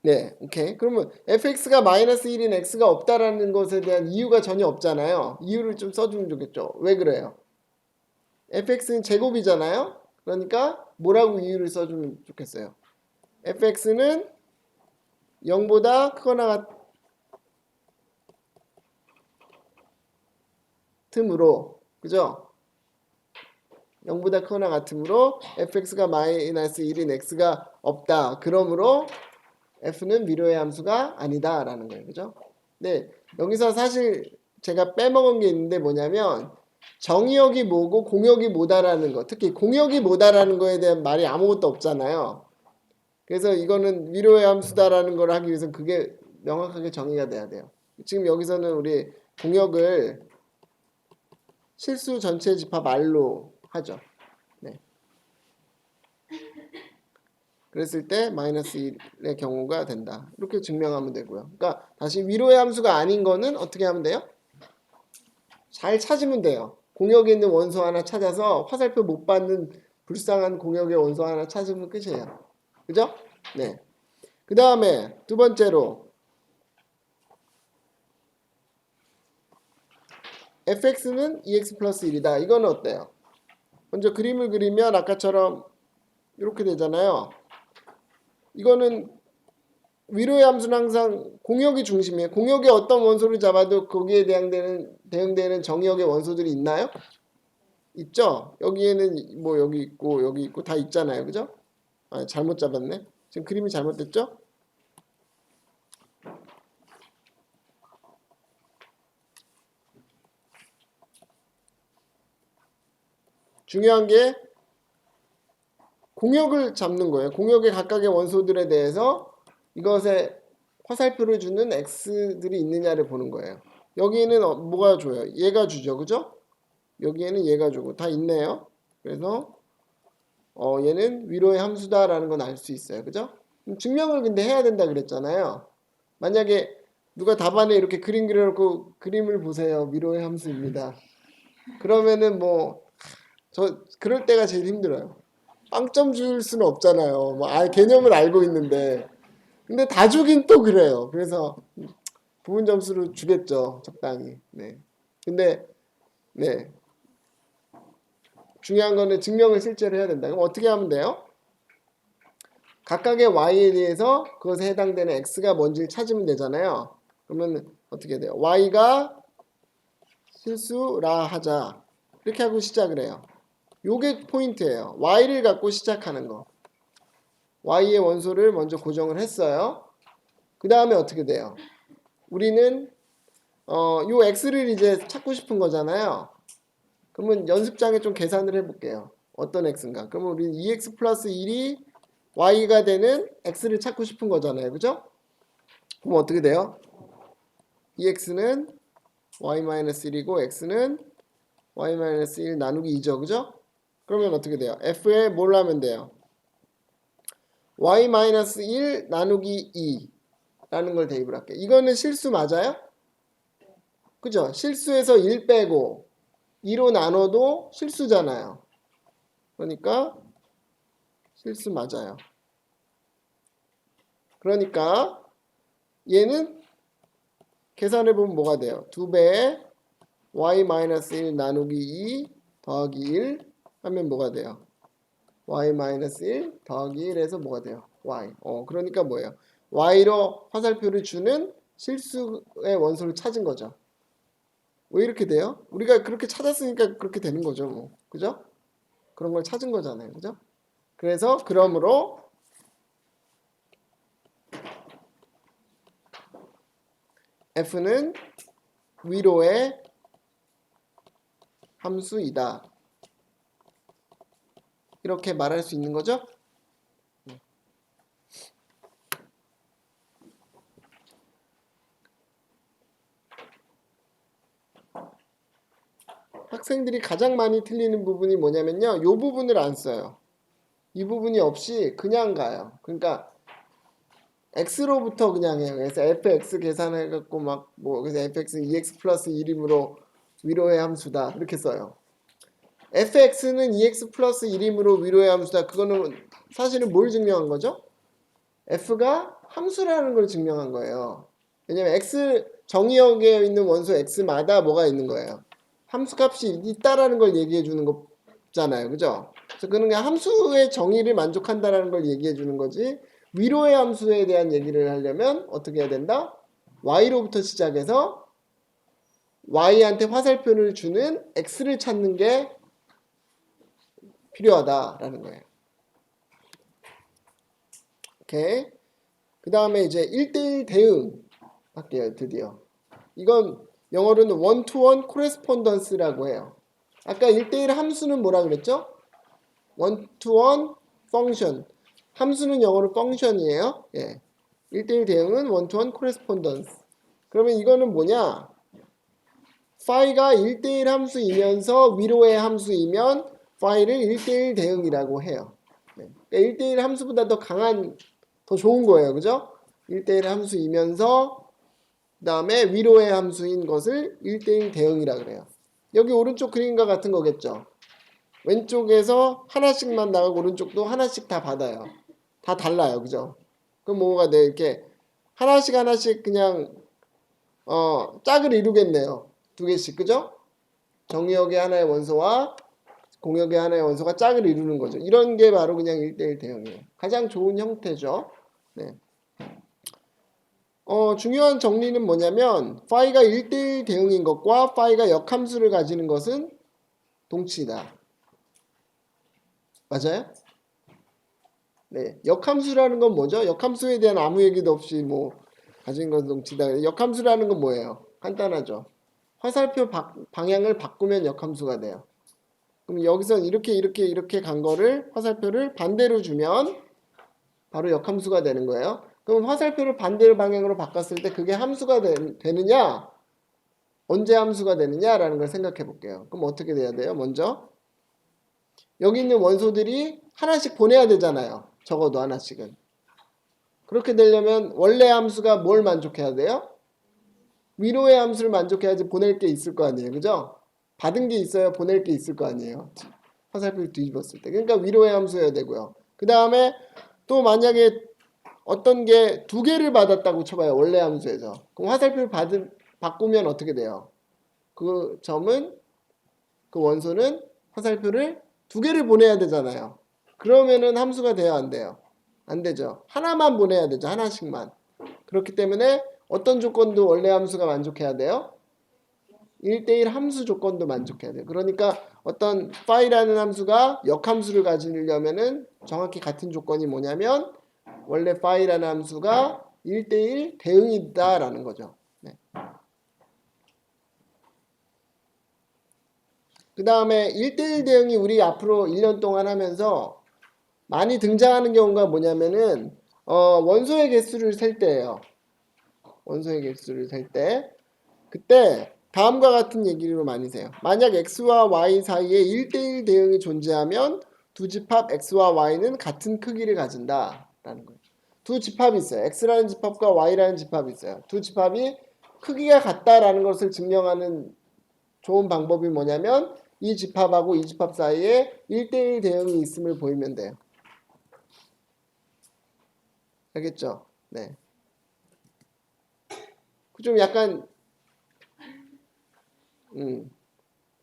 네, 오케이. 그러면 fx가 마이너스 1인 x가 없다라는 것에 대한 이유가 전혀 없잖아요. 이유를 좀 써주면 좋겠죠. 왜 그래요? fx는 제곱이잖아요. 그러니까 뭐라고 이유를 써주면 좋겠어요. fx는 0보다 크거나 같으므로, 그죠? 0보다 크거나 같으므로 fx가 마이너스 1인 x가 없다. 그러므로 f는 위로의 함수가 아니다 라는 거예요. 그죠? 네, 여기서 사실 제가 빼먹은 게 있는데 뭐냐면 정의역이 뭐고 공역이 뭐다라는 거, 특히 공역이 뭐다라는 거에 대한 말이 아무것도 없잖아요. 그래서 이거는 위로의 함수다라는 걸 하기 위해서는 그게 명확하게 정의가 돼야 돼요. 지금 여기서는 우리 공역을 실수 전체 집합 R로 하죠. 네. 그랬을 때 마이너스 1의 경우가 된다. 이렇게 증명하면 되고요. 그러니까 다시 위로의 함수가 아닌 거는 어떻게 하면 돼요? 잘 찾으면 돼요. 공역에 있는 원소 하나 찾아서 화살표 못 받는 불쌍한 공역의 원소 하나 찾으면 끝이에요. 그죠? 네. 그 다음에 두 번째로 fx는 2x 플러스 1이다. 이거는 어때요? 먼저 그림을 그리면 아까처럼 이렇게 되잖아요. 이거는 위로의 함수는 항상 공역이 중심이에요. 공역에 어떤 원소를 잡아도 거기에 대응되는 정의역의 원소들이 있나요? 있죠? 여기에는 뭐 여기 있고 다 있잖아요. 그죠? 아, 잘못 잡았네. 지금 그림이 잘못됐죠? 중요한 게 공역을 잡는 거예요. 공역의 각각의 원소들에 대해서 이것에 화살표를 주는 x들이 있느냐를 보는 거예요. 여기에는 뭐가 줘요? 얘가 주죠. 그죠? 여기에는 얘가 주고 다 있네요. 그래서 얘는 위로의 함수다라는 건 알 수 있어요. 그죠? 증명을 근데 해야 된다 그랬잖아요. 만약에 누가 답안에 이렇게 그림 그려놓고 그림을 보세요. 위로의 함수입니다. 그러면은 뭐 그럴 때가 제일 힘들어요. 빵점 줄 수는 없잖아요. 뭐 개념을 알고 있는데. 근데 다 주긴 또 그래요. 그래서 부분 점수를 주겠죠. 적당히. 네. 근데 네. 중요한 거는 증명을 실제로 해야 된다. 그럼 어떻게 하면 돼요? 각각의 y에 대해서 그것에 해당되는 x가 뭔지를 찾으면 되잖아요. 그러면 어떻게 돼요? y가 실수라 하자. 이렇게 하고 시작을 해요. 요게 포인트예요. y를 갖고 시작하는 거. y의 원소를 먼저 고정을 했어요. 그 다음에 어떻게 돼요? 우리는 요 x를 이제 찾고 싶은 거잖아요. 그러면 연습장에 좀 계산을 해볼게요. 어떤 x인가? 그러면 우리는 2x 플러스 1이 y가 되는 x를 찾고 싶은 거잖아요. 그죠? 그럼 어떻게 돼요? 2x는 y-1이고 x는 y-1 나누기 2죠. 그죠? 그러면 어떻게 돼요? f에 뭘 하면 돼요? y-1 나누기 2 라는 걸 대입을 할게요. 이거는 실수 맞아요? 그죠? 실수에서 1 빼고 2로 나눠도 실수잖아요. 그러니까 실수 맞아요. 그러니까 얘는 계산해보면 뭐가 돼요? 2배에 y-1 나누기 2 더하기 1 하면 뭐가 돼요? y-1 더하기 1에서 뭐가 돼요? y. 그러니까 뭐예요? y로 화살표를 주는 실수의 원소를 찾은 거죠. 왜 이렇게 돼요? 우리가 그렇게 찾았으니까 그렇게 되는 거죠. 뭐. 그죠? 그런 걸 찾은 거잖아요. 그죠? 그래서 그러므로 f는 위로의 함수이다. 이렇게 말할 수 있는 거죠? 학생들이 가장 많이 틀리는 부분이 뭐냐면요. 이 부분을 안 써요. 이 부분이 없이 그냥 가요. 그러니까 x로부터 그냥 해요. 그래서 fx 계산해갖고 그래서 fx 2x 플러스 1이므로 위로의 함수다. 이렇게 써요. fx는 2x 플러스 1이므로 위로의 함수다. 그거는 사실은 뭘 증명한 거죠? f가 함수라는 걸 증명한 거예요. 왜냐면 x 정의역에 있는 원소 x마다 뭐가 있는 거예요? 함수값이 있다라는 걸 얘기해 주는 거잖아요. 그죠? 그래서 그는 그냥 함수의 정의를 만족한다라는 걸 얘기해 주는 거지. 위로의 함수에 대한 얘기를 하려면 어떻게 해야 된다? y로부터 시작해서 y한테 화살표를 주는 x를 찾는 게 필요하다라는 거예요. 오케이. 그 다음에 이제 1대1 대응 할게요. 드디어. 이건 영어로는 one-to-one correspondence라고 해요. 아까 1대1 함수는 뭐라 그랬죠? one-to-one function. 함수는 영어로 function이에요. 예. 1대1 대응은 one-to-one correspondence. 그러면 이거는 뭐냐? phi가 1대1 함수이면서 위로의 함수이면 phi를 1대1 대응이라고 해요. 네. 그러니까 1대1 함수보다 더 강한, 더 좋은 거예요. 그죠? 1대1 함수이면서 그 다음에 위로의 함수인 것을 1대1 대응이라 그래요. 여기 오른쪽 그림과 같은 거겠죠. 왼쪽에서 하나씩만 나가고 오른쪽도 하나씩 다 받아요. 다 달라요. 그죠? 그럼 뭐가 돼? 이렇게 하나씩 하나씩 그냥 짝을 이루겠네요. 두 개씩. 그죠? 정의역의 하나의 원소와 공역의 하나의 원소가 짝을 이루는 거죠. 이런 게 바로 그냥 1대1 대응이에요. 가장 좋은 형태죠. 네. 중요한 정리는 뭐냐면 phi가 1대1 대응인 것과 phi가 역함수를 가지는 것은 동치다. 맞아요? 네. 역함수라는 건 뭐죠? 역함수에 대한 아무 얘기도 없이 뭐 가진 것은 동치다. 역함수라는 건 뭐예요? 간단하죠. 화살표 방향을 바꾸면 역함수가 돼요. 그럼 여기서 이렇게 간 거를 화살표를 반대로 주면 바로 역함수가 되는 거예요. 그럼 화살표를 반대로 방향으로 바꿨을 때 그게 함수가 되느냐? 언제 함수가 되느냐라는 걸 생각해 볼게요. 그럼 어떻게 돼야 돼요? 먼저 여기 있는 원소들이 하나씩 보내야 되잖아요. 적어도 하나씩은. 그렇게 되려면 원래 함수가 뭘 만족해야 돼요? 위로의 함수를 만족해야지 보낼 게 있을 거 아니에요. 그죠? 받은 게 있어야 보낼 게 있을 거 아니에요. 화살표를 뒤집었을 때. 그러니까 위로의 함수여야 되고요. 그 다음에 또 만약에 어떤 게 두 개를 받았다고 쳐봐요. 원래 함수에서. 그럼 화살표를 바꾸면 어떻게 돼요? 그 점은, 그 원소는 화살표를 두 개를 보내야 되잖아요. 그러면은 함수가 돼야 안 돼요? 안 되죠. 하나만 보내야 되죠. 하나씩만. 그렇기 때문에 어떤 조건도 원래 함수가 만족해야 돼요? 1대1 함수 조건도 만족해야 돼요. 그러니까 어떤 파이라는 함수가 역함수를 가지려면은 정확히 같은 조건이 뭐냐면 원래 파이라는 함수가 1대1 대응이다라는 거죠. 네. 그 다음에 1대1 대응이 우리 앞으로 1년 동안 하면서 많이 등장하는 경우가 뭐냐면은 원소의 개수를 셀 때예요. 원소의 개수를 셀 때. 그때 다음과 같은 얘기로 많이 세요. 만약 x와 y 사이에 1대1 대응이 존재하면 두 집합 x와 y는 같은 크기를 가진다 라는 거예요. 두 집합이 있어요. x라는 집합과 y라는 집합이 있어요. 두 집합이 크기가 같다라는 것을 증명하는 좋은 방법이 뭐냐면 이 집합하고 이 집합 사이에 1대1 대응이 있음을 보이면 돼요. 알겠죠? 네. 좀 약간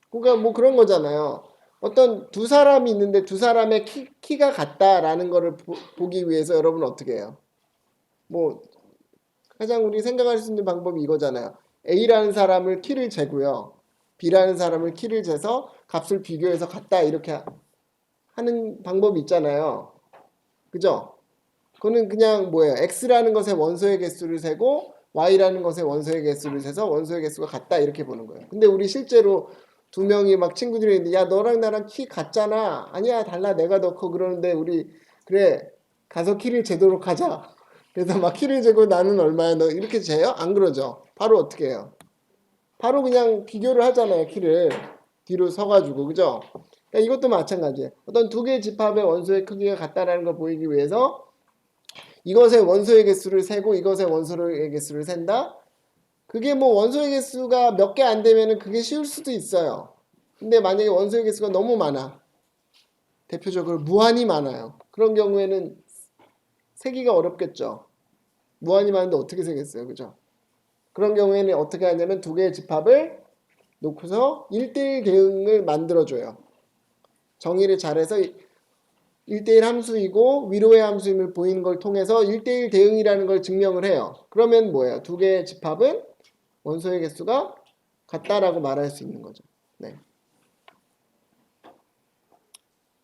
그러니까 뭐 그런 거잖아요. 어떤 두 사람이 있는데 두 사람의 키가 같다라는 거를 보기 위해서 여러분 어떻게 해요? 뭐 가장 우리 생각할 수 있는 방법이 이거잖아요. A라는 사람을 키를 재고요. B라는 사람을 키를 재서 값을 비교해서 같다 이렇게 하는 방법이 있잖아요. 그죠? 그거는 그냥 뭐예요? X라는 것의 원소의 개수를 세고 Y라는 것의 원소의 개수를 세서 원소의 개수가 같다 이렇게 보는 거예요. 근데 우리 실제로 두 명이 막 친구들이 있는데 야 너랑 나랑 키 같잖아. 아니야 달라 내가 더 커. 그러는데 우리 그래 가서 키를 재도록 하자. 그래서 막 키를 재고 나는 얼마야 너 이렇게 재요? 안 그러죠. 바로 어떻게 해요? 바로 그냥 비교를 하잖아요. 키를 뒤로 서가지고 그죠? 그러니까 이것도 마찬가지예요. 어떤 두 개의 집합의 원소의 크기가 같다라는 걸 보이기 위해서 이것의 원소의 개수를 세고 이것의 원소의 개수를 센다? 그게 뭐 원소의 개수가 몇 개 안 되면은 그게 쉬울 수도 있어요. 근데 만약에 원소의 개수가 너무 많아. 대표적으로 무한히 많아요. 그런 경우에는 세기가 어렵겠죠. 무한히 많은데 어떻게 세겠어요. 그죠? 그런 경우에는 어떻게 하냐면 두 개의 집합을 놓고서 1대1 대응을 만들어줘요. 정의를 잘해서 1대1 함수이고 위로의 함수임을 보이는 걸 통해서 1대1 대응이라는 걸 증명을 해요. 그러면 뭐예요? 두 개의 집합은 원소의 개수가 같다라고 말할 수 있는 거죠. 네.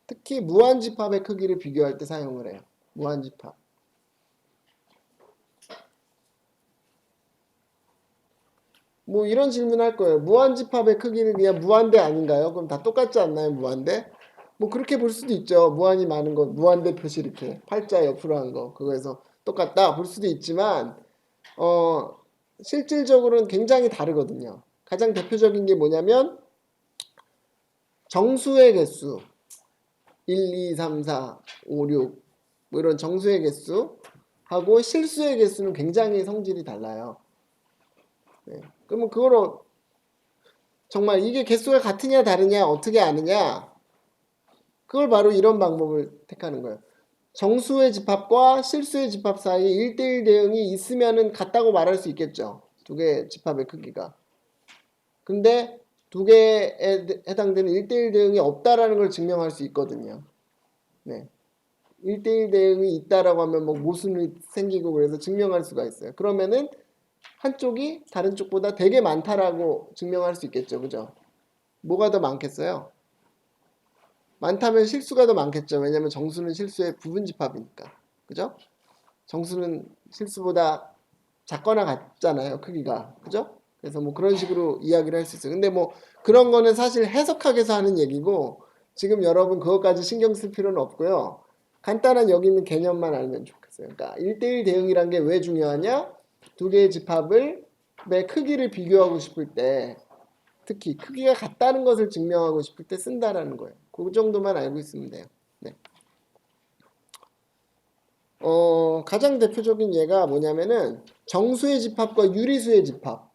특히 무한집합의 크기를 비교할 때 사용을 해요. 무한집합. 뭐 이런 질문 할 거예요. 무한집합의 크기는 그냥 무한대 아닌가요? 그럼 다 똑같지 않나요? 무한대? 뭐 그렇게 볼 수도 있죠. 무한이 많은 거, 무한대 표시 이렇게 팔자 옆으로 한 거. 그거에서 똑같다 볼 수도 있지만 실질적으로는 굉장히 다르거든요. 가장 대표적인 게 뭐냐면 정수의 개수 1, 2, 3, 4, 5, 6 뭐 이런 정수의 개수하고 실수의 개수는 굉장히 성질이 달라요. 네. 그러면 그걸 정말 이게 개수가 같으냐 다르냐 어떻게 아느냐 그걸 바로 이런 방법을 택하는 거예요. 정수의 집합과 실수의 집합 사이에 1대1 대응이 있으면은 같다고 말할 수 있겠죠. 두 개의 집합의 크기가. 근데 두 개에 해당되는 1대1 대응이 없다라는 걸 증명할 수 있거든요. 네. 1대1 대응이 있다라고 하면 뭐 모순이 생기고 그래서 증명할 수가 있어요. 그러면은 한쪽이 다른 쪽보다 되게 많다라고 증명할 수 있겠죠. 그죠? 뭐가 더 많겠어요? 많다면 실수가 더 많겠죠. 왜냐면 정수는 실수의 부분집합이니까. 그죠? 정수는 실수보다 작거나 같잖아요. 크기가. 그죠? 그래서 뭐 그런 식으로 이야기를 할 수 있어요. 근데 뭐 그런 거는 사실 해석학에서 하는 얘기고 지금 여러분 그것까지 신경 쓸 필요는 없고요. 간단한 여기 있는 개념만 알면 좋겠어요. 그러니까 1대1 대응이란 게 왜 중요하냐? 두 개의 집합을 의 크기를 비교하고 싶을 때 특히 크기가 같다는 것을 증명하고 싶을 때 쓴다라는 거예요. 그 정도만 알고 있으면 돼요. 네. 가장 대표적인 예가 뭐냐면은 정수의 집합과 유리수의 집합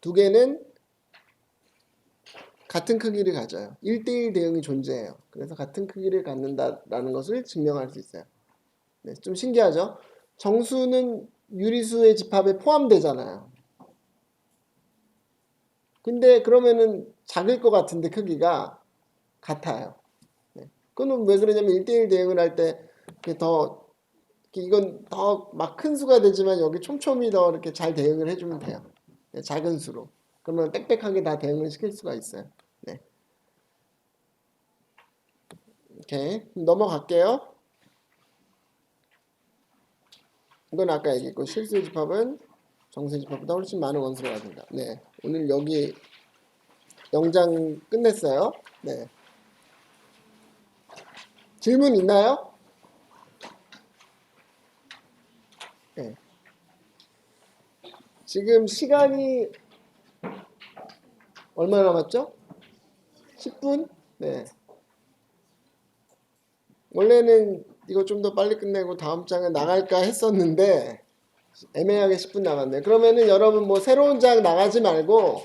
두 개는 같은 크기를 가져요. 1대1 대응이 존재해요. 그래서 같은 크기를 갖는다라는 것을 증명할 수 있어요. 네, 좀 신기하죠? 정수는 유리수의 집합에 포함되잖아요. 근데 그러면은 작을 것 같은데 크기가 같아요. 네. 그건 왜 그러냐면 1대1 대응을 할 때 이렇게 더 이건 더 막 큰 수가 되지만 여기 촘촘히 더 이렇게 잘 대응을 해주면 돼요. 네, 작은 수로. 그러면 빽빽하게 다 대응을 시킬 수가 있어요. 네. 오케이. 넘어갈게요. 이건 아까 얘기했고 실수의 집합은 정수의 집합보다 훨씬 많은 원수가 가진다. 네. 오늘 여기 영장 끝냈어요. 네. 질문 있나요? 네. 지금 시간이 얼마 남았죠? 10분? 네. 원래는 이거 좀 더 빨리 끝내고 다음 장에 나갈까 했었는데 애매하게 10분 남았네. 그러면은 여러분 뭐 새로운 장 나가지 말고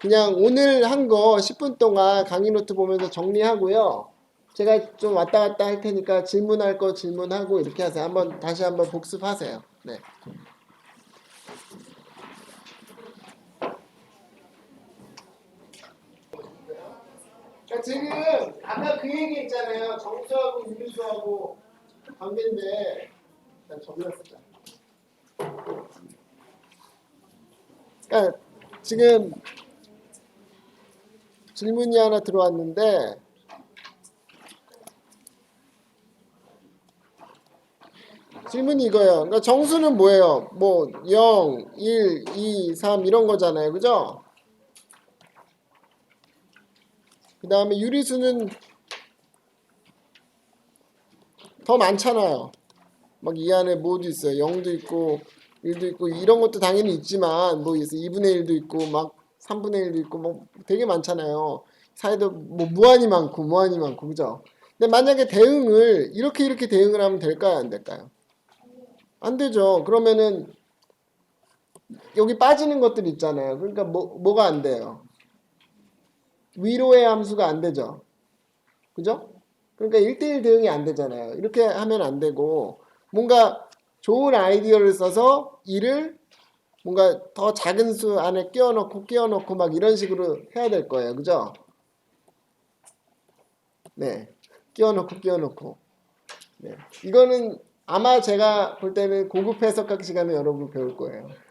그냥 오늘 한 거 10분 동안 강의 노트 보면서 정리하고요. 제가 좀 왔다 갔다 할 테니까 질문할 거 질문하고 이렇게 하세요. 다시 한번 복습하세요. 네. 그러니까 지금 아까 그 얘기 있잖아요. 정수하고 유리수하고 관계인데 일단 적어놨었다. 그러니까 지금 질문이 하나 들어왔는데 질문이 이거예요. 그러니까 정수는 뭐예요? 뭐 0, 1, 2, 3 이런 거잖아요. 그죠? 그 다음에 유리수는 더 많잖아요. 막 이 안에 뭐도 있어요. 0도 있고 1도 있고 이런 것도 당연히 있지만 뭐 있어 2분의 1도 있고 막 3분의 1도 있고 뭐 되게 많잖아요. 사이도 뭐 무한히 많고 그죠? 근데 만약에 대응을 이렇게 대응을 하면 될까요? 안 될까요? 안 되죠. 그러면은 여기 빠지는 것들 있잖아요. 그러니까 뭐가 안 돼요? 위로의 함수가 안 되죠. 그죠? 그러니까 1대1 대응이 안 되잖아요. 이렇게 하면 안 되고 뭔가 좋은 아이디어를 써서 이를 뭔가 더 작은 수 안에 끼워넣고 막 이런 식으로 해야 될 거예요. 그죠? 네. 끼워넣고. 네. 이거는 아마 제가 볼 때는 고급 해석학 시간에 여러분 배울 거예요.